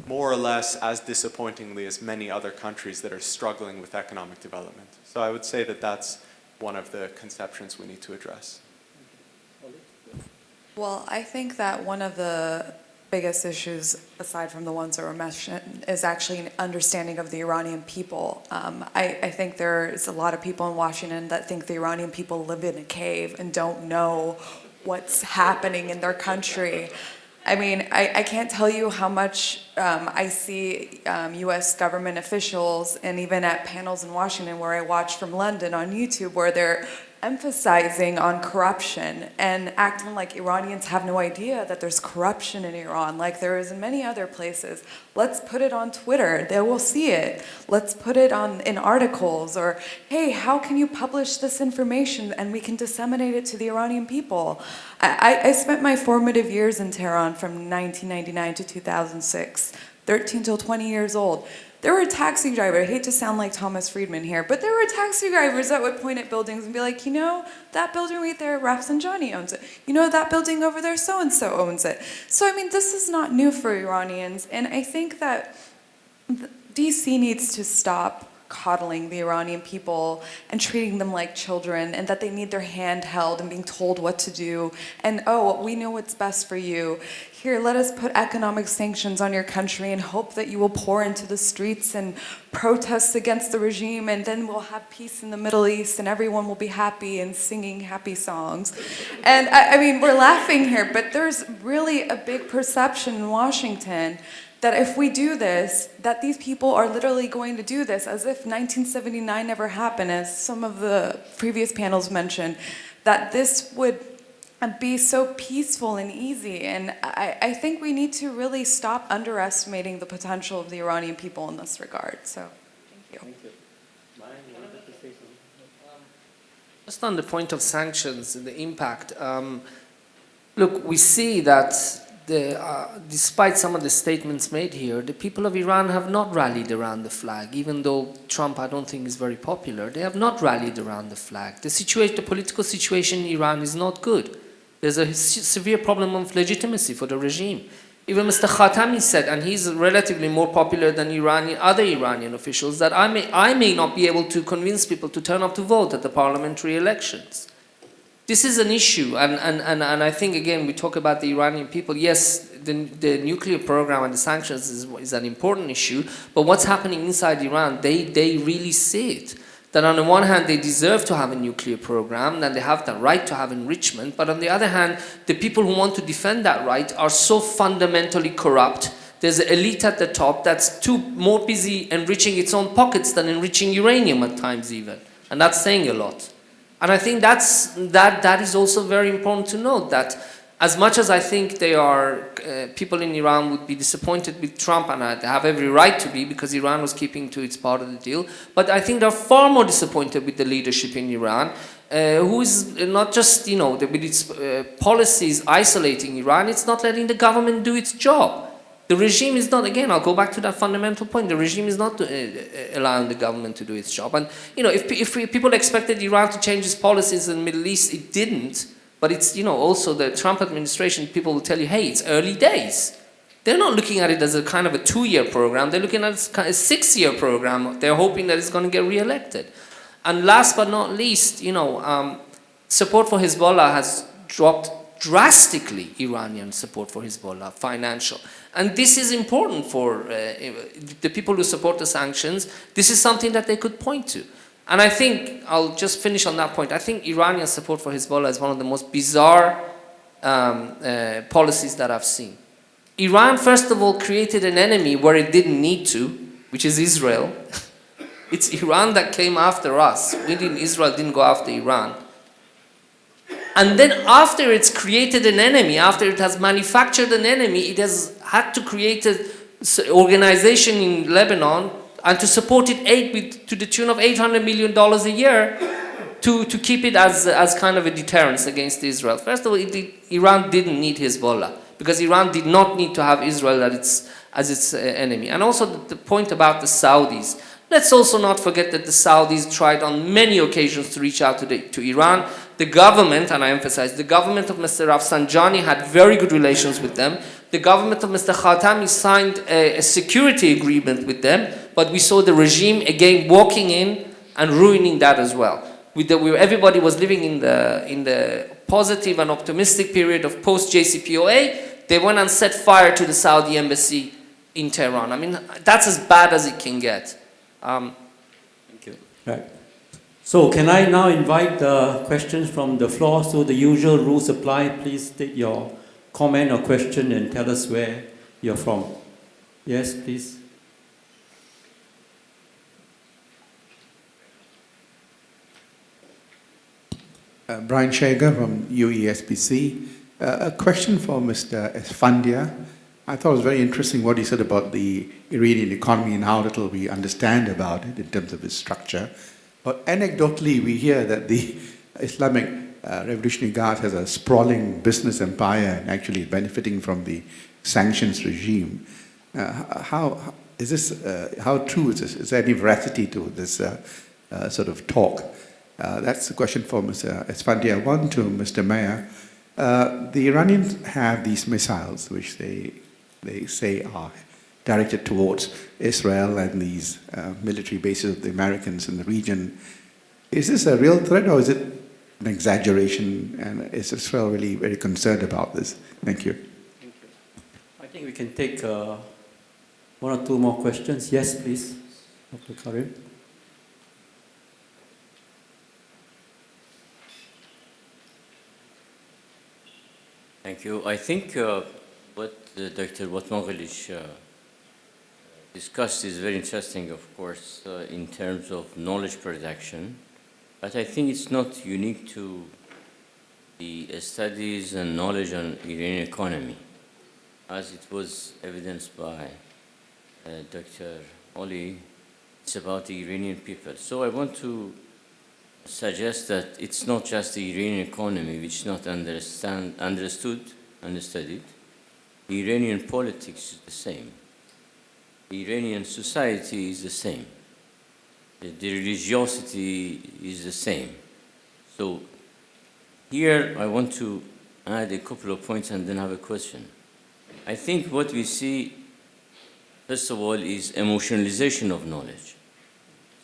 more or less as disappointingly as many other countries that are struggling with economic development. So I would say that that's one of the conceptions we need to address. Well, I think that one of the biggest issues, aside from the ones that were mentioned, is actually an understanding of the Iranian people. I think there's a lot of people in Washington that think the Iranian people live in a cave and don't know what's happening in their country. I mean, I can't tell you how much I see US government officials, and even at panels in Washington where I watch from London on YouTube, where they're emphasizing on corruption and acting like Iranians have no idea that there's corruption in Iran, like there is in many other places. Let's put it on Twitter, they will see it. Let's put it in articles, or hey, how can you publish this information and we can disseminate it to the Iranian people? I spent my formative years in Tehran from 1999 to 2006, 13 till 20 years old. There were taxi drivers, I hate to sound like Thomas Friedman here, but there were taxi drivers that would point at buildings and be like, you know, that building right there, Rafsanjani owns it. You know, that building over there, so-and-so owns it. So, I mean, this is not new for Iranians, and I think that DC needs to stop coddling the Iranian people and treating them like children, and that they need their hand held and being told what to do, and oh, we know what's best for you. Here, let us put economic sanctions on your country and hope that you will pour into the streets and protest against the regime, and then we'll have peace in the Middle East and everyone will be happy and singing happy songs. And I mean, we're laughing here, but there's really a big perception in Washington that if we do this, that these people are literally going to do this as if 1979 never happened, as some of the previous panels mentioned, that this would be so peaceful and easy. And I think we need to really stop underestimating the potential of the Iranian people in this regard. So, thank you. Just on the point of sanctions and the impact, look, we see that despite some of the statements made here, the people of Iran have not rallied around the flag. Even though Trump, I don't think, is very popular, they have not rallied around the flag. The political situation in Iran is not good. There's a severe problem of legitimacy for the regime. Even Mr. Khatami said, and he's relatively more popular than other Iranian officials, that I may not be able to convince people to turn up to vote at the parliamentary elections. This is an issue, and I think, again, we talk about the Iranian people. Yes, the nuclear program and the sanctions is an important issue, but what's happening inside Iran, they really see it. that on the one hand they deserve to have a nuclear program and they have the right to have enrichment, but on the other hand, the people who want to defend that right are so fundamentally corrupt. There's an elite at the top that's more busy enriching its own pockets than enriching uranium at times even. And that's saying a lot. And I think that is also very important to note, that as much as I think people in Iran would be disappointed with Trump, and they have every right to be because Iran was keeping to its part of the deal, but I think they're far more disappointed with the leadership in Iran, who is not just, with its policies isolating Iran, it's not letting the government do its job. The regime is not, again, I'll go back to that fundamental point, the regime is not allowing the government to do its job. And, if people expected Iran to change its policies in the Middle East, it didn't. But it's, also the Trump administration, people will tell you, hey, it's early days. They're not looking at it as a kind of a 2-year program. They're looking at it as a 6-year program. They're hoping that it's going to get reelected. And last but not least, support for Hezbollah has dropped drastically, Iranian support for Hezbollah, financial. And this is important for the people who support the sanctions. This is something that they could point to. And I think, I'll just finish on that point, I think Iranian support for Hezbollah is one of the most bizarre policies that I've seen. Iran, first of all, created an enemy where it didn't need to, which is Israel. It's Iran that came after us. Israel didn't go after Iran. And then after it's created an enemy, after it has manufactured an enemy, it has had to create an organization in Lebanon and to support it to the tune of $800 million a year to keep it as kind of a deterrence against Israel. First of all, Iran didn't need Hezbollah because Iran did not need to have Israel as its enemy. And also the point about the Saudis. Let's also not forget that the Saudis tried on many occasions to reach out to Iran. The government, and I emphasize, the government of Mr. Rafsanjani had very good relations with them. The government of Mr. Khatami signed a security agreement with them, but we saw the regime again walking in and ruining that as well. Everybody was living in the positive and optimistic period of post-JCPOA. They went and set fire to the Saudi embassy in Tehran. I mean, that's as bad as it can get. Thank you. Right. So can I now invite questions from the floor? So the usual rules apply. Please state your comment or question and tell us where you're from. Yes, please. Brian Shager from UESBC. A question for Mr. Esfandyar. I thought it was very interesting what he said about the Iranian economy and how little we understand about it in terms of its structure. But anecdotally, we hear that the Islamic Revolutionary Guard has a sprawling business empire and actually benefiting from the sanctions regime. How true is this? Is there any veracity to this sort of talk? That's the question for Mr. Esfandyar. One to Mr. Meir. The Iranians have these missiles which they say are directed towards Israel and these military bases of the Americans in the region. Is this a real threat or is it an exaggeration? And is Israel really very concerned about this? Thank you. Thank you. I think we can take one or two more questions. Yes, please, Dr. Karim. Thank you. I think what Dr. Batmanghelidj discussed is very interesting, of course, in terms of knowledge production. But I think it's not unique to the studies and knowledge on Iranian economy, as it was evidenced by Dr. Holly. It's about the Iranian people. So I want to suggest that it's not just the Iranian economy which is not understood and studied. The Iranian politics is the same. The Iranian society is the same. The religiosity is the same. So here I want to add a couple of points and then have a question. I think what we see, first of all, is emotionalization of knowledge.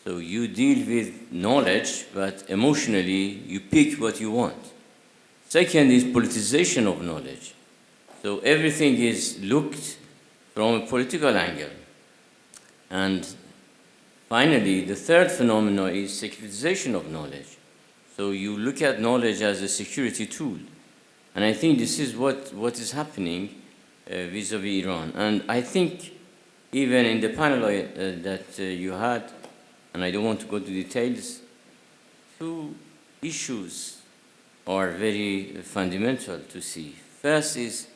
So you deal with knowledge, but emotionally you pick what you want. Second is politicization of knowledge. So everything is looked from a political angle. And finally, the third phenomenon is securitization of knowledge. So you look at knowledge as a security tool. And I think this is what is happening vis-a-vis Iran. And I think even in the panel that you had, and I don't want to go to details, two issues are very fundamental to see. First is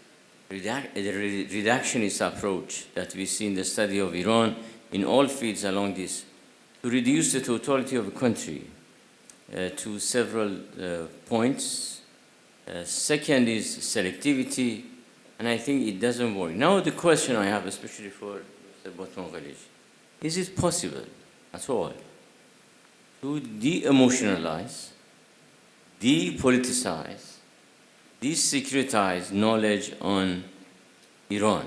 the reductionist approach that we see in the study of Iran in all fields along this, to reduce the totality of a country to several points. Second is selectivity, and I think it doesn't work. Now the question I have, especially for Mr. Batmanghelidj, is it possible at all to de-emotionalize, depoliticize, desecuritize knowledge on Iran?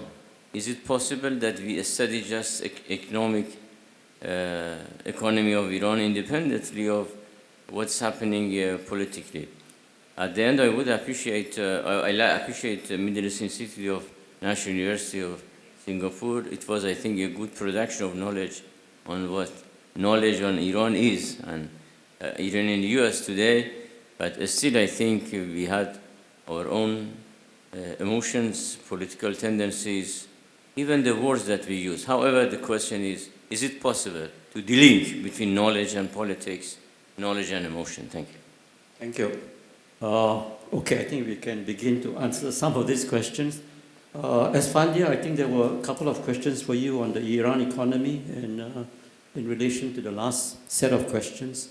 Is it possible that we study just economy of Iran independently of what's happening politically? At the end, I would appreciate, I appreciate the Middle East Institute of National University of Singapore. It was, I think, a good production of knowledge on what knowledge on Iran is, and Iran in the US today. But still, I think we had our own emotions, political tendencies, even the words that we use. However, the question is it possible to delink between knowledge and politics, knowledge and emotion? Thank you. Thank you. Okay, I think we can begin to answer some of these questions. Esfandyar, I think there were a couple of questions for you on the Iran economy and in relation to the last set of questions.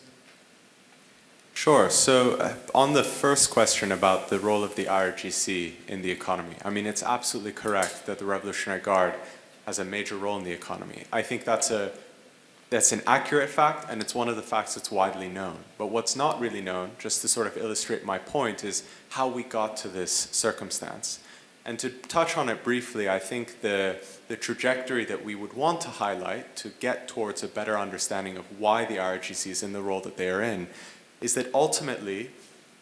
Sure. So on the first question about the role of the IRGC in the economy, I mean, it's absolutely correct that the Revolutionary Guard has a major role in the economy. I think that's an accurate fact, and it's one of the facts that's widely known. But what's not really known, just to sort of illustrate my point, is how we got to this circumstance. And to touch on it briefly, I think the trajectory that we would want to highlight to get towards a better understanding of why the IRGC is in the role that they are in is that ultimately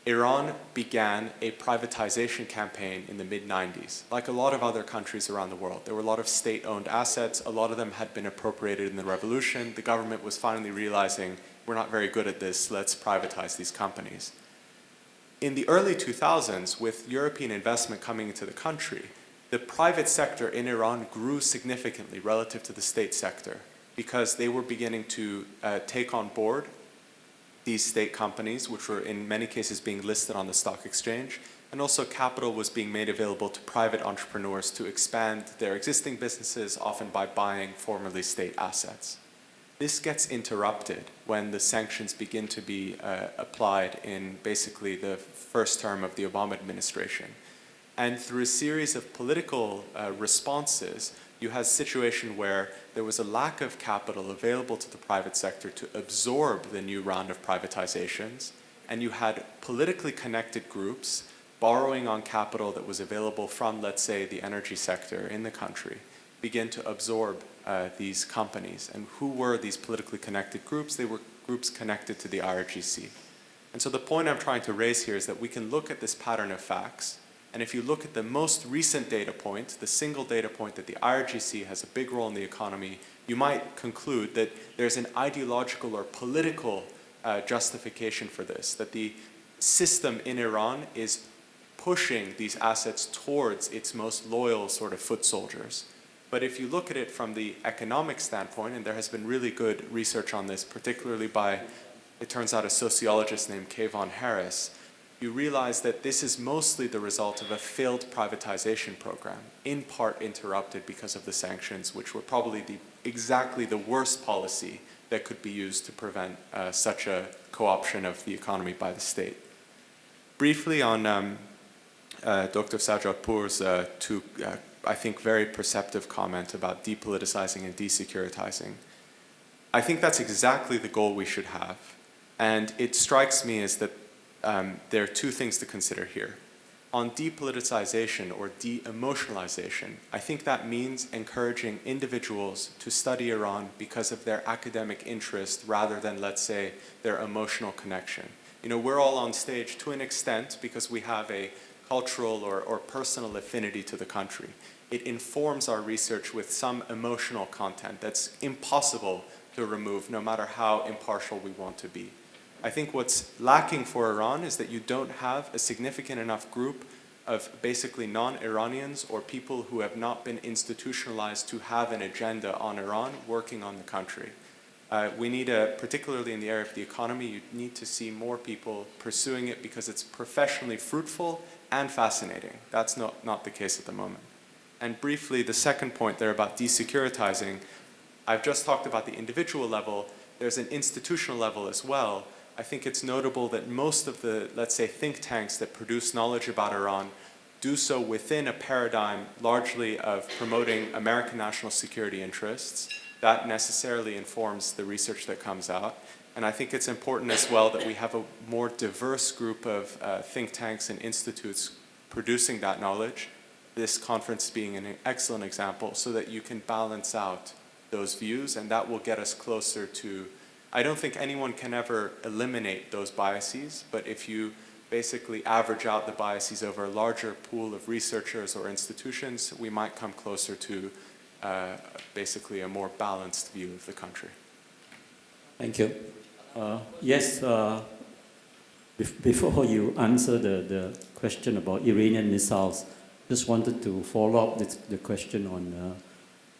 Iran began a privatization campaign in the mid-90s. Like a lot of other countries around the world, there were a lot of state-owned assets. A lot of them had been appropriated in the revolution. The government was finally realizing, we're not very good at this, let's privatize these companies. In the early 2000s, with European investment coming into the country, the private sector in Iran grew significantly relative to the state sector because they were beginning to take on board these state companies, which were in many cases being listed on the stock exchange, and also capital was being made available to private entrepreneurs to expand their existing businesses, often by buying formerly state assets. This gets interrupted when the sanctions begin to be applied in basically the first term of the Obama administration. And through a series of political responses, you had a situation where there was a lack of capital available to the private sector to absorb the new round of privatizations, and you had politically connected groups borrowing on capital that was available from, let's say, the energy sector in the country, begin to absorb these companies. And who were these politically connected groups? They were groups connected to the IRGC. And so the point I'm trying to raise here is that we can look at this pattern of facts, and if you look at the most recent data point, the single data point that the IRGC has a big role in the economy, you might conclude that there's an ideological or political justification for this, that the system in Iran is pushing these assets towards its most loyal sort of foot soldiers. But if you look at it from the economic standpoint, and there has been really good research on this, particularly by, it turns out, a sociologist named Kayvon Harris, you realize that this is mostly the result of a failed privatization program, in part interrupted because of the sanctions, which were probably exactly the worst policy that could be used to prevent such a co-option of the economy by the state. Briefly on Dr. Sajadpour's I think, very perceptive comment about depoliticizing and desecuritizing. I think that's exactly the goal we should have. And it strikes me as that there are two things to consider here. On depoliticization or de-emotionalization, I think that means encouraging individuals to study Iran because of their academic interest rather than, let's say, their emotional connection. You know, we're all on stage to an extent because we have a cultural or personal affinity to the country. It informs our research with some emotional content that's impossible to remove, no matter how impartial we want to be. I think what's lacking for Iran is that you don't have a significant enough group of basically non-Iranians or people who have not been institutionalized to have an agenda on Iran working on the country. We need particularly in the area of the economy, you need to see more people pursuing it because it's professionally fruitful and fascinating. That's not the case at the moment. And briefly, the second point there about desecuritizing, I've just talked about the individual level. There's an institutional level as well. I think it's notable that most of the, let's say, think tanks that produce knowledge about Iran do so within a paradigm largely of promoting American national security interests. That necessarily informs the research that comes out. And I think it's important as well that we have a more diverse group of think tanks and institutes producing that knowledge, this conference being an excellent example, so that you can balance out those views, and that will get us closer to, I don't think anyone can ever eliminate those biases, but if you basically average out the biases over a larger pool of researchers or institutions, we might come closer to basically a more balanced view of the country. Thank you. Yes, before you answer the question about Iranian missiles, just wanted to follow up the question on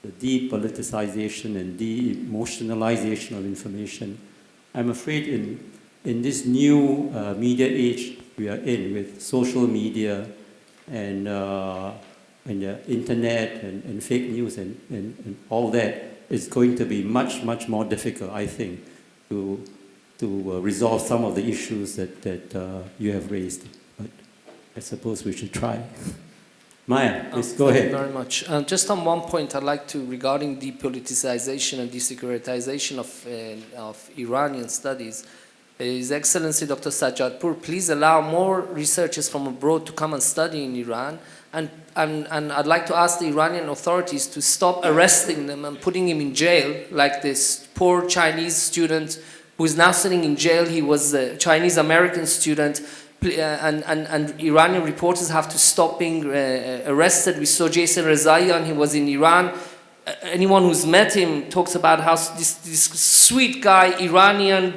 the depoliticization and de-emotionalization of information. I'm afraid in this new media age we are in, with social media and the internet and fake news and all that, it's going to be much more difficult, I think, to resolve some of the issues that you have raised. But I suppose we should try. Meir, please go ahead. Thank you very much. Just on one point, I'd like to, regarding depoliticization and desecuritization of Iranian studies, His Excellency Dr. Sajjadpur, please allow more researchers from abroad to come and study in Iran. And I'd like to ask the Iranian authorities to stop arresting them and putting him in jail, like this poor Chinese student who is now sitting in jail. He was a Chinese-American student. And Iranian reporters have to stop being arrested. We saw Jason Rezaian, he was in Iran. Anyone who's met him talks about how this sweet guy, Iranian,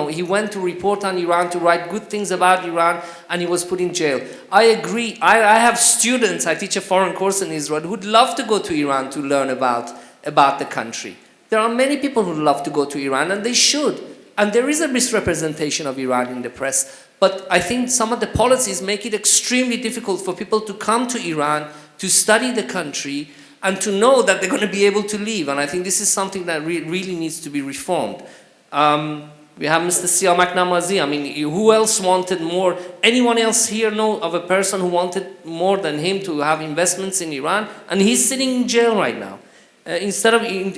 he went to report on Iran, to write good things about Iran, and he was put in jail. I agree. I have students, I teach a foreign course in Israel, who'd love to go to Iran to learn about the country. There are many people who love to go to Iran, and they should. And there is a misrepresentation of Iran in the press. But I think some of the policies make it extremely difficult for people to come to Iran, to study the country, and to know that they're going to be able to leave. And I think this is something that really needs to be reformed. We have Mr. Siamak Namazi. I mean, who else wanted more? Anyone else here know of a person who wanted more than him to have investments in Iran? And he's sitting in jail right now. In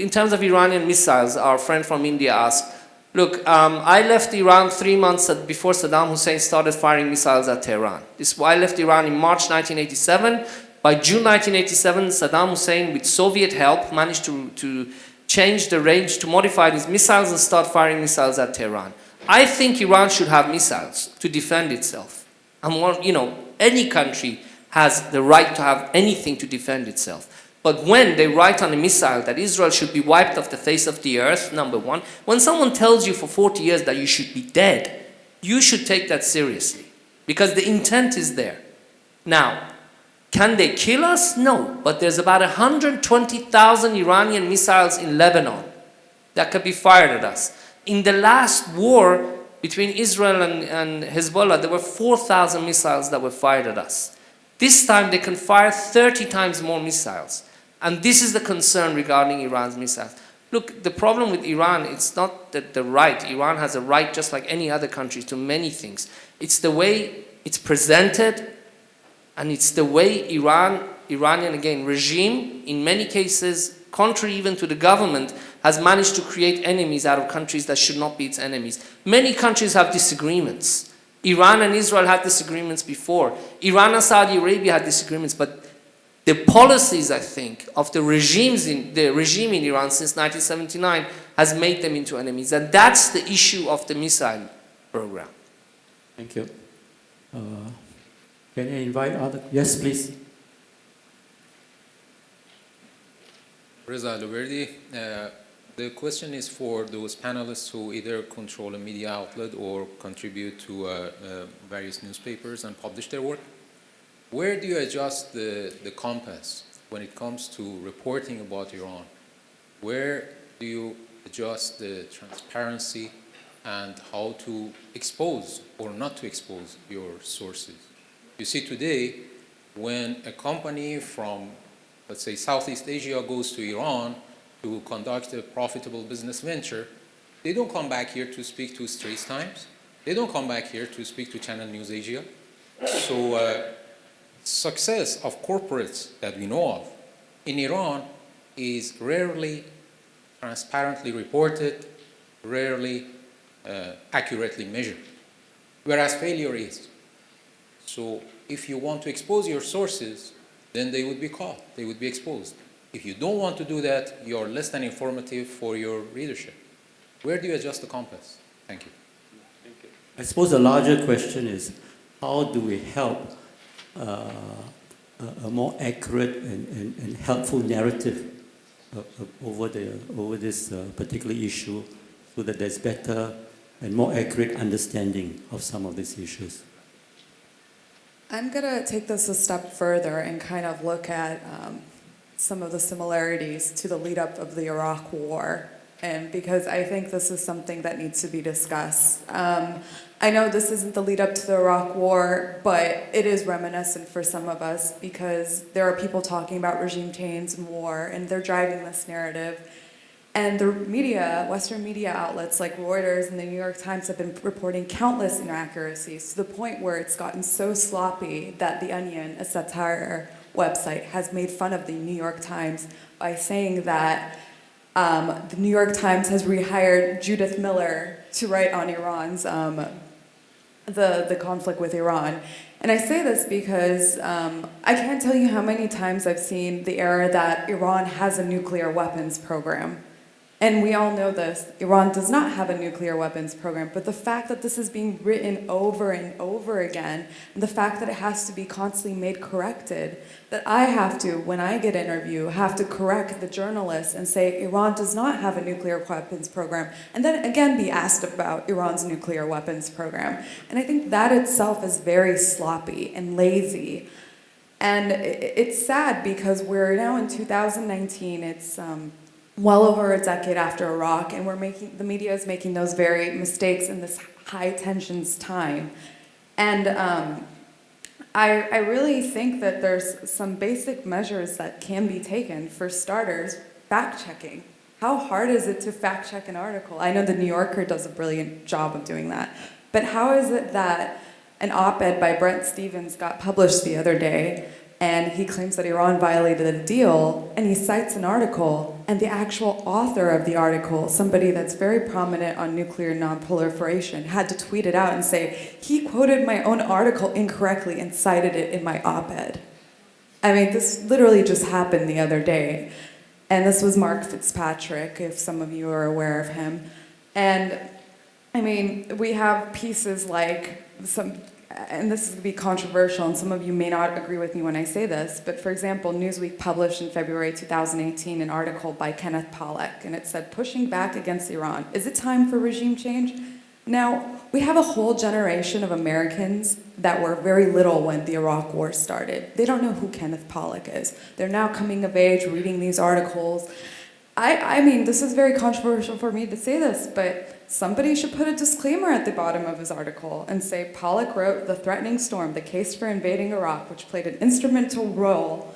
terms of Iranian missiles, our friend from India asked, look, I left Iran 3 months before Saddam Hussein started firing missiles at Tehran. I left Iran in March 1987. By June 1987, Saddam Hussein, with Soviet help, managed to change the range, to modify his missiles and start firing missiles at Tehran. I think Iran should have missiles to defend itself. Any country has the right to have anything to defend itself. But when they write on a missile that Israel should be wiped off the face of the earth, number one, when someone tells you for 40 years that you should be dead, you should take that seriously, because the intent is there. Now, can they kill us? No, but there's about 120,000 Iranian missiles in Lebanon that could be fired at us. In the last war between Israel and Hezbollah, there were 4,000 missiles that were fired at us. This time they can fire 30 times more missiles. And this is the concern regarding Iran's missiles. Look, the problem with Iran, it's not that the right. Iran has a right just like any other country to many things. It's the way it's presented, and it's the way Iranian, again, regime, in many cases, contrary even to the government, has managed to create enemies out of countries that should not be its enemies. Many countries have disagreements. Iran and Israel had disagreements before. Iran and Saudi Arabia had disagreements, but the policies, I think, of the regime in Iran since 1979 has made them into enemies. And that's the issue of the missile program. Thank you. Can I invite other? Yes, please. Reza Aluberdi, The question is for those panelists who either control a media outlet or contribute to various newspapers and publish their work. Where do you adjust the compass when it comes to reporting about Iran? Where do you adjust the transparency and how to expose or not to expose your sources? You see, today, when a company from, let's say, Southeast Asia goes to Iran to conduct a profitable business venture, they don't come back here to speak to Straits Times. They don't come back here to speak to Channel News Asia. So success of corporates that we know of in Iran is rarely transparently reported, rarely accurately measured, whereas failure is. So if you want to expose your sources, then they would be caught, they would be exposed. If you don't want to do that, you're less than informative for your readership. Where do you adjust the compass? Thank you. I suppose the larger question is, how do we help a more accurate and helpful narrative over this particular issue, so that there's better and more accurate understanding of some of these issues? I'm going to take this a step further and kind of look at some of the similarities to the lead up of the Iraq War, and because I think this is something that needs to be discussed. I know this isn't the lead up to the Iraq War, but it is reminiscent for some of us because there are people talking about regime change and war, and they're driving this narrative. And the media, Western media outlets like Reuters and the New York Times have been reporting countless inaccuracies to the point where it's gotten so sloppy that The Onion, a satire website, has made fun of the New York Times by saying that the New York Times has rehired Judith Miller to write on Iran's, the conflict with Iran. And I say this because I can't tell you how many times I've seen the error that Iran has a nuclear weapons program. And we all know this, Iran does not have a nuclear weapons program, but the fact that this is being written over and over again, and the fact that it has to be constantly made corrected, that I have to, when I get interviewed, have to correct the journalists and say Iran does not have a nuclear weapons program, and then again be asked about Iran's nuclear weapons program. And I think that itself is very sloppy and lazy. And it's sad because we're now in 2019, it's well over a decade after Iraq, and the media is making those very mistakes in this high tensions time. And I really think that there's some basic measures that can be taken. For starters, fact checking. How hard is it to fact check an article? I know the New Yorker does a brilliant job of doing that. But how is it that an op-ed by Brent Stevens got published the other day, and he claims that Iran violated a deal, and he cites an article, and the actual author of the article, somebody that's very prominent on nuclear non-proliferation, had to tweet it out and say, he quoted my own article incorrectly and cited it in my op-ed. I mean, this literally just happened the other day. And this was Mark Fitzpatrick, if some of you are aware of him. And, I mean, we have pieces like and this is going to be controversial, and some of you may not agree with me when I say this, but for example, Newsweek published in February 2018 an article by Kenneth Pollack, and it said, "Pushing back against Iran. Is it time for regime change?" Now, we have a whole generation of Americans that were very little when the Iraq War started. They don't know who Kenneth Pollack is. They're now coming of age, reading these articles. I mean, this is very controversial for me to say this, but somebody should put a disclaimer at the bottom of his article and say, Pollack wrote The Threatening Storm, the case for invading Iraq, which played an instrumental role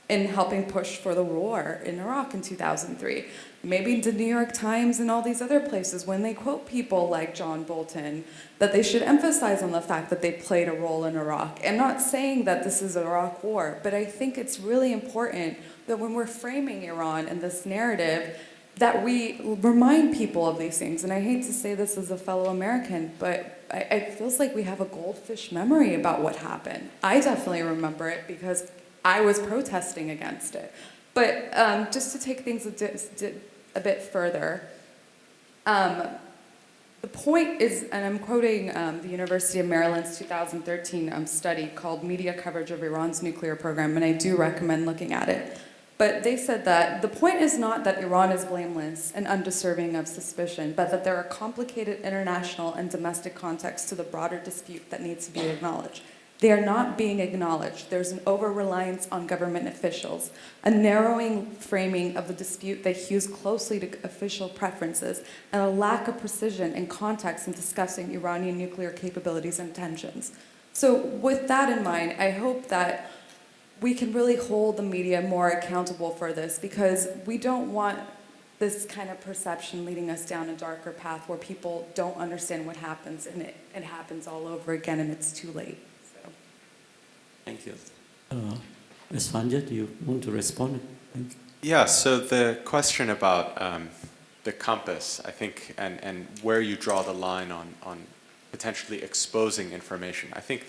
in helping push for the war in Iraq in 2003. Maybe the New York Times and all these other places, when they quote people like John Bolton, that they should emphasize on the fact that they played a role in Iraq. I'm not saying that this is an Iraq war, but I think it's really important that when we're framing Iran in this narrative, that we remind people of these things. And I hate to say this as a fellow American, but it feels like we have a goldfish memory about what happened. I definitely remember it because I was protesting against it. But just to take things a bit further, the point is, and I'm quoting the University of Maryland's 2013 study called Media Coverage of Iran's Nuclear Program, and I do recommend looking at it. But they said that the point is not that Iran is blameless and undeserving of suspicion, but that there are complicated international and domestic contexts to the broader dispute that needs to be acknowledged. They are not being acknowledged. There's an over-reliance on government officials, a narrowing framing of the dispute that hews closely to official preferences, and a lack of precision and context in discussing Iranian nuclear capabilities and intentions. So with that in mind, I hope that we can really hold the media more accountable for this, because we don't want this kind of perception leading us down a darker path where people don't understand what happens and it happens all over again and it's too late. So. Thank you. Esfandyar, do you want to respond? Thank you. Yeah, so the question about the compass, I think, and where you draw the line on potentially exposing information, I think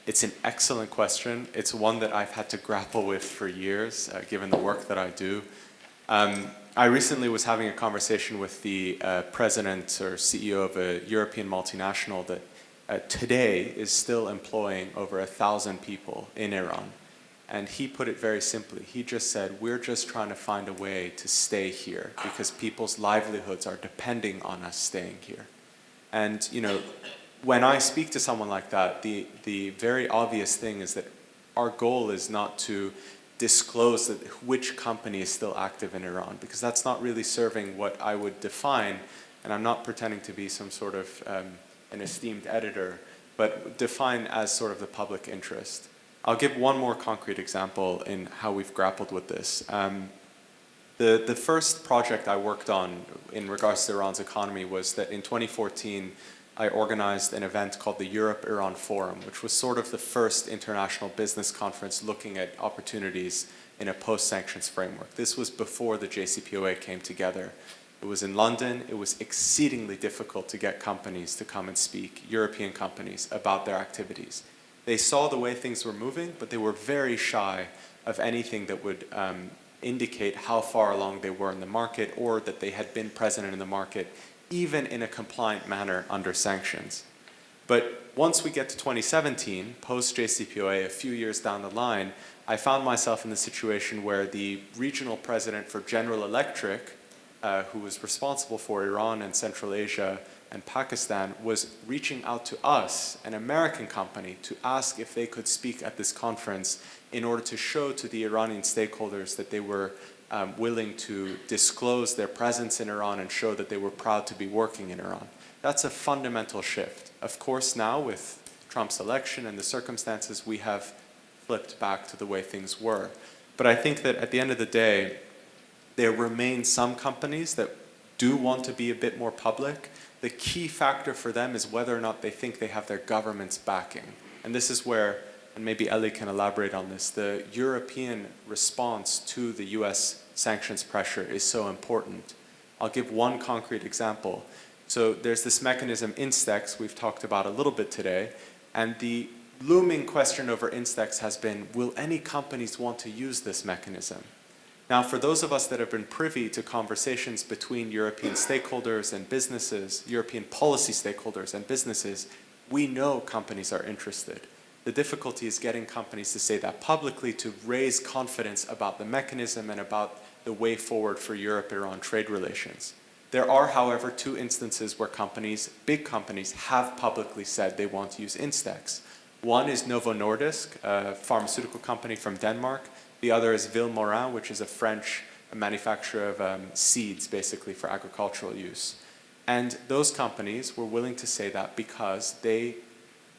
it's an excellent question. It's one that I've had to grapple with for years, given the work that I do. I recently was having a conversation with the president or CEO of a European multinational that today is still employing over 1,000 people in Iran. And he put it very simply. He just said, we're just trying to find a way to stay here because people's livelihoods are depending on us staying here. And, you know, when I speak to someone like that, the very obvious thing is that our goal is not to disclose that which company is still active in Iran, because that's not really serving what I would define, and I'm not pretending to be some sort of an esteemed editor, but define as sort of the public interest. I'll give one more concrete example in how we've grappled with this. The first project I worked on in regards to Iran's economy was that in 2014, I organized an event called the Europe-Iran Forum, which was sort of the first international business conference looking at opportunities in a post-sanctions framework. This was before the JCPOA came together. It was in London. It was exceedingly difficult to get companies to come and speak, European companies, about their activities. They saw the way things were moving, but they were very shy of anything that would indicate how far along they were in the market or that they had been present in the market, even in a compliant manner under sanctions. But once we get to 2017, post-JCPOA, a few years down the line, I found myself in the situation where the regional president for General Electric, who was responsible for Iran and Central Asia and Pakistan, was reaching out to us, an American company, to ask if they could speak at this conference in order to show to the Iranian stakeholders that they were willing to disclose their presence in Iran and show that they were proud to be working in Iran. That's a fundamental shift. Of course, now with Trump's election and the circumstances, we have flipped back to the way things were. But I think that at the end of the day, there remain some companies that do want to be a bit more public. The key factor for them is whether or not they think they have their government's backing. And this is where, and maybe Ellie can elaborate on this, the European response to the US sanctions pressure is so important. I'll give one concrete example. So there's this mechanism, Instex, we've talked about a little bit today, and the looming question over Instex has been, will any companies want to use this mechanism? Now, for those of us that have been privy to conversations between European stakeholders and businesses, European policy stakeholders and businesses, we know companies are interested. The difficulty is getting companies to say that publicly to raise confidence about the mechanism and about the way forward for Europe-Iran trade relations. There are, however, two instances where companies, big companies, have publicly said they want to use Instex. One is Novo Nordisk, a pharmaceutical company from Denmark. The other is Vilmorin, which is a French manufacturer of seeds, basically, for agricultural use. And those companies were willing to say that because they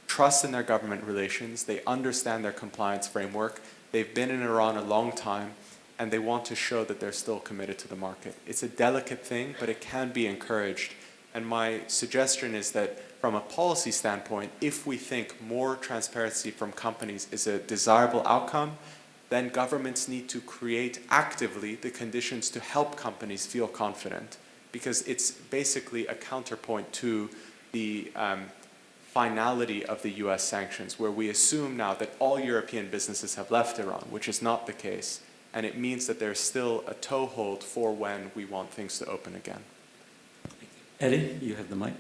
trust in their government relations, they understand their compliance framework, they've been in Iran a long time, and they want to show that they're still committed to the market. It's a delicate thing, but it can be encouraged. And my suggestion is that from a policy standpoint, if we think more transparency from companies is a desirable outcome, then governments need to create actively the conditions to help companies feel confident, because it's basically a counterpoint to the finality of the US sanctions, where we assume now that all European businesses have left Iran, which is not the case. And it means that there's still a toehold for when we want things to open again. Ellie, you have the mic.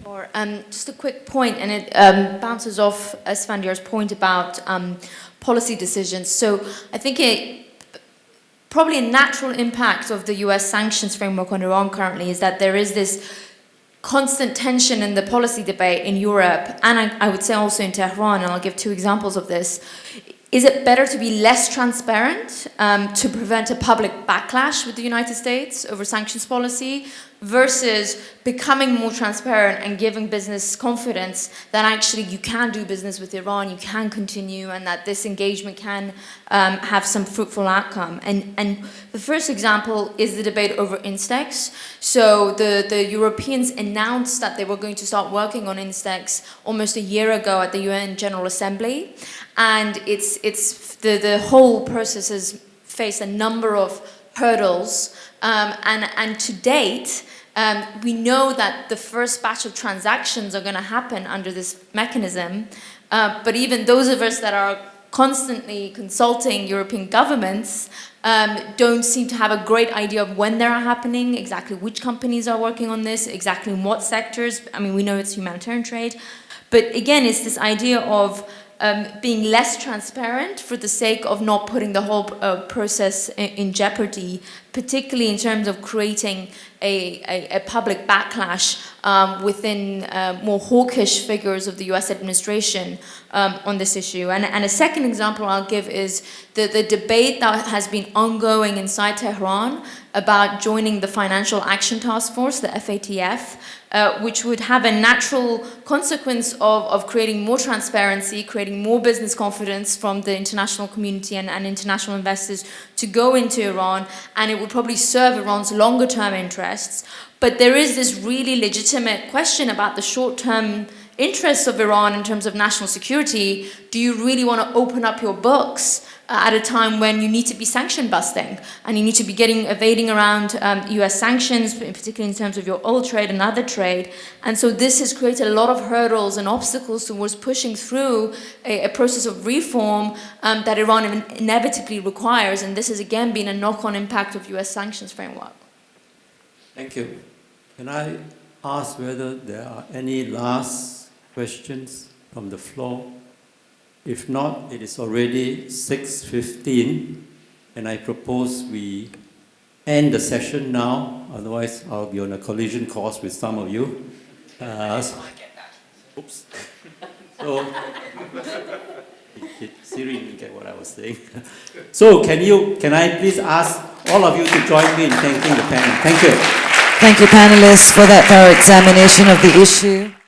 Or just a quick point, and it bounces off Esfandyar's point about policy decisions. So I think probably a natural impact of the US sanctions framework on Iran currently is that there is this constant tension in the policy debate in Europe, and I would say also in Tehran, and I'll give two examples of this. Is it better to be less transparent to prevent a public backlash with the United States over sanctions policy versus becoming more transparent and giving business confidence that actually you can do business with Iran, you can continue, and that this engagement can have some fruitful outcome? And the first example is the debate over Instex. So the Europeans announced that they were going to start working on Instex almost a year ago at the UN General Assembly. And the whole process has faced a number of hurdles, and to date, we know that the first batch of transactions are going to happen under this mechanism, but even those of us that are constantly consulting European governments don't seem to have a great idea of when they're happening, exactly which companies are working on this, exactly in what sectors. I mean, we know it's humanitarian trade, but again, it's this idea of being less transparent for the sake of not putting the whole process in jeopardy, particularly in terms of creating a public backlash within more hawkish figures of the US administration on this issue. And a second example I'll give is the debate that has been ongoing inside Tehran about joining the Financial Action Task Force, the FATF, which would have a natural consequence of creating more transparency, creating more business confidence from the international community and international investors to go into Iran, and it would probably serve Iran's longer term interests. But there is this really legitimate question about the short-term interests of Iran in terms of national security. Do you really want to open up your books at a time when you need to be sanction busting and you need to be evading around US sanctions, particularly in terms of your oil trade and other trade? And so this has created a lot of hurdles and obstacles towards pushing through a process of reform that Iran inevitably requires. And this has again been a knock-on impact of US sanctions framework. Thank you. Can I ask whether there are any last questions from the floor? If not, it is already 6:15, and I propose we end the session now. Otherwise, I'll be on a collision course with some of you. Oops. So, Siri didn't get what I was saying. So, can I please ask all of you to join me in thanking the panel? Thank you. Thank you, panelists, for that thorough examination of the issue.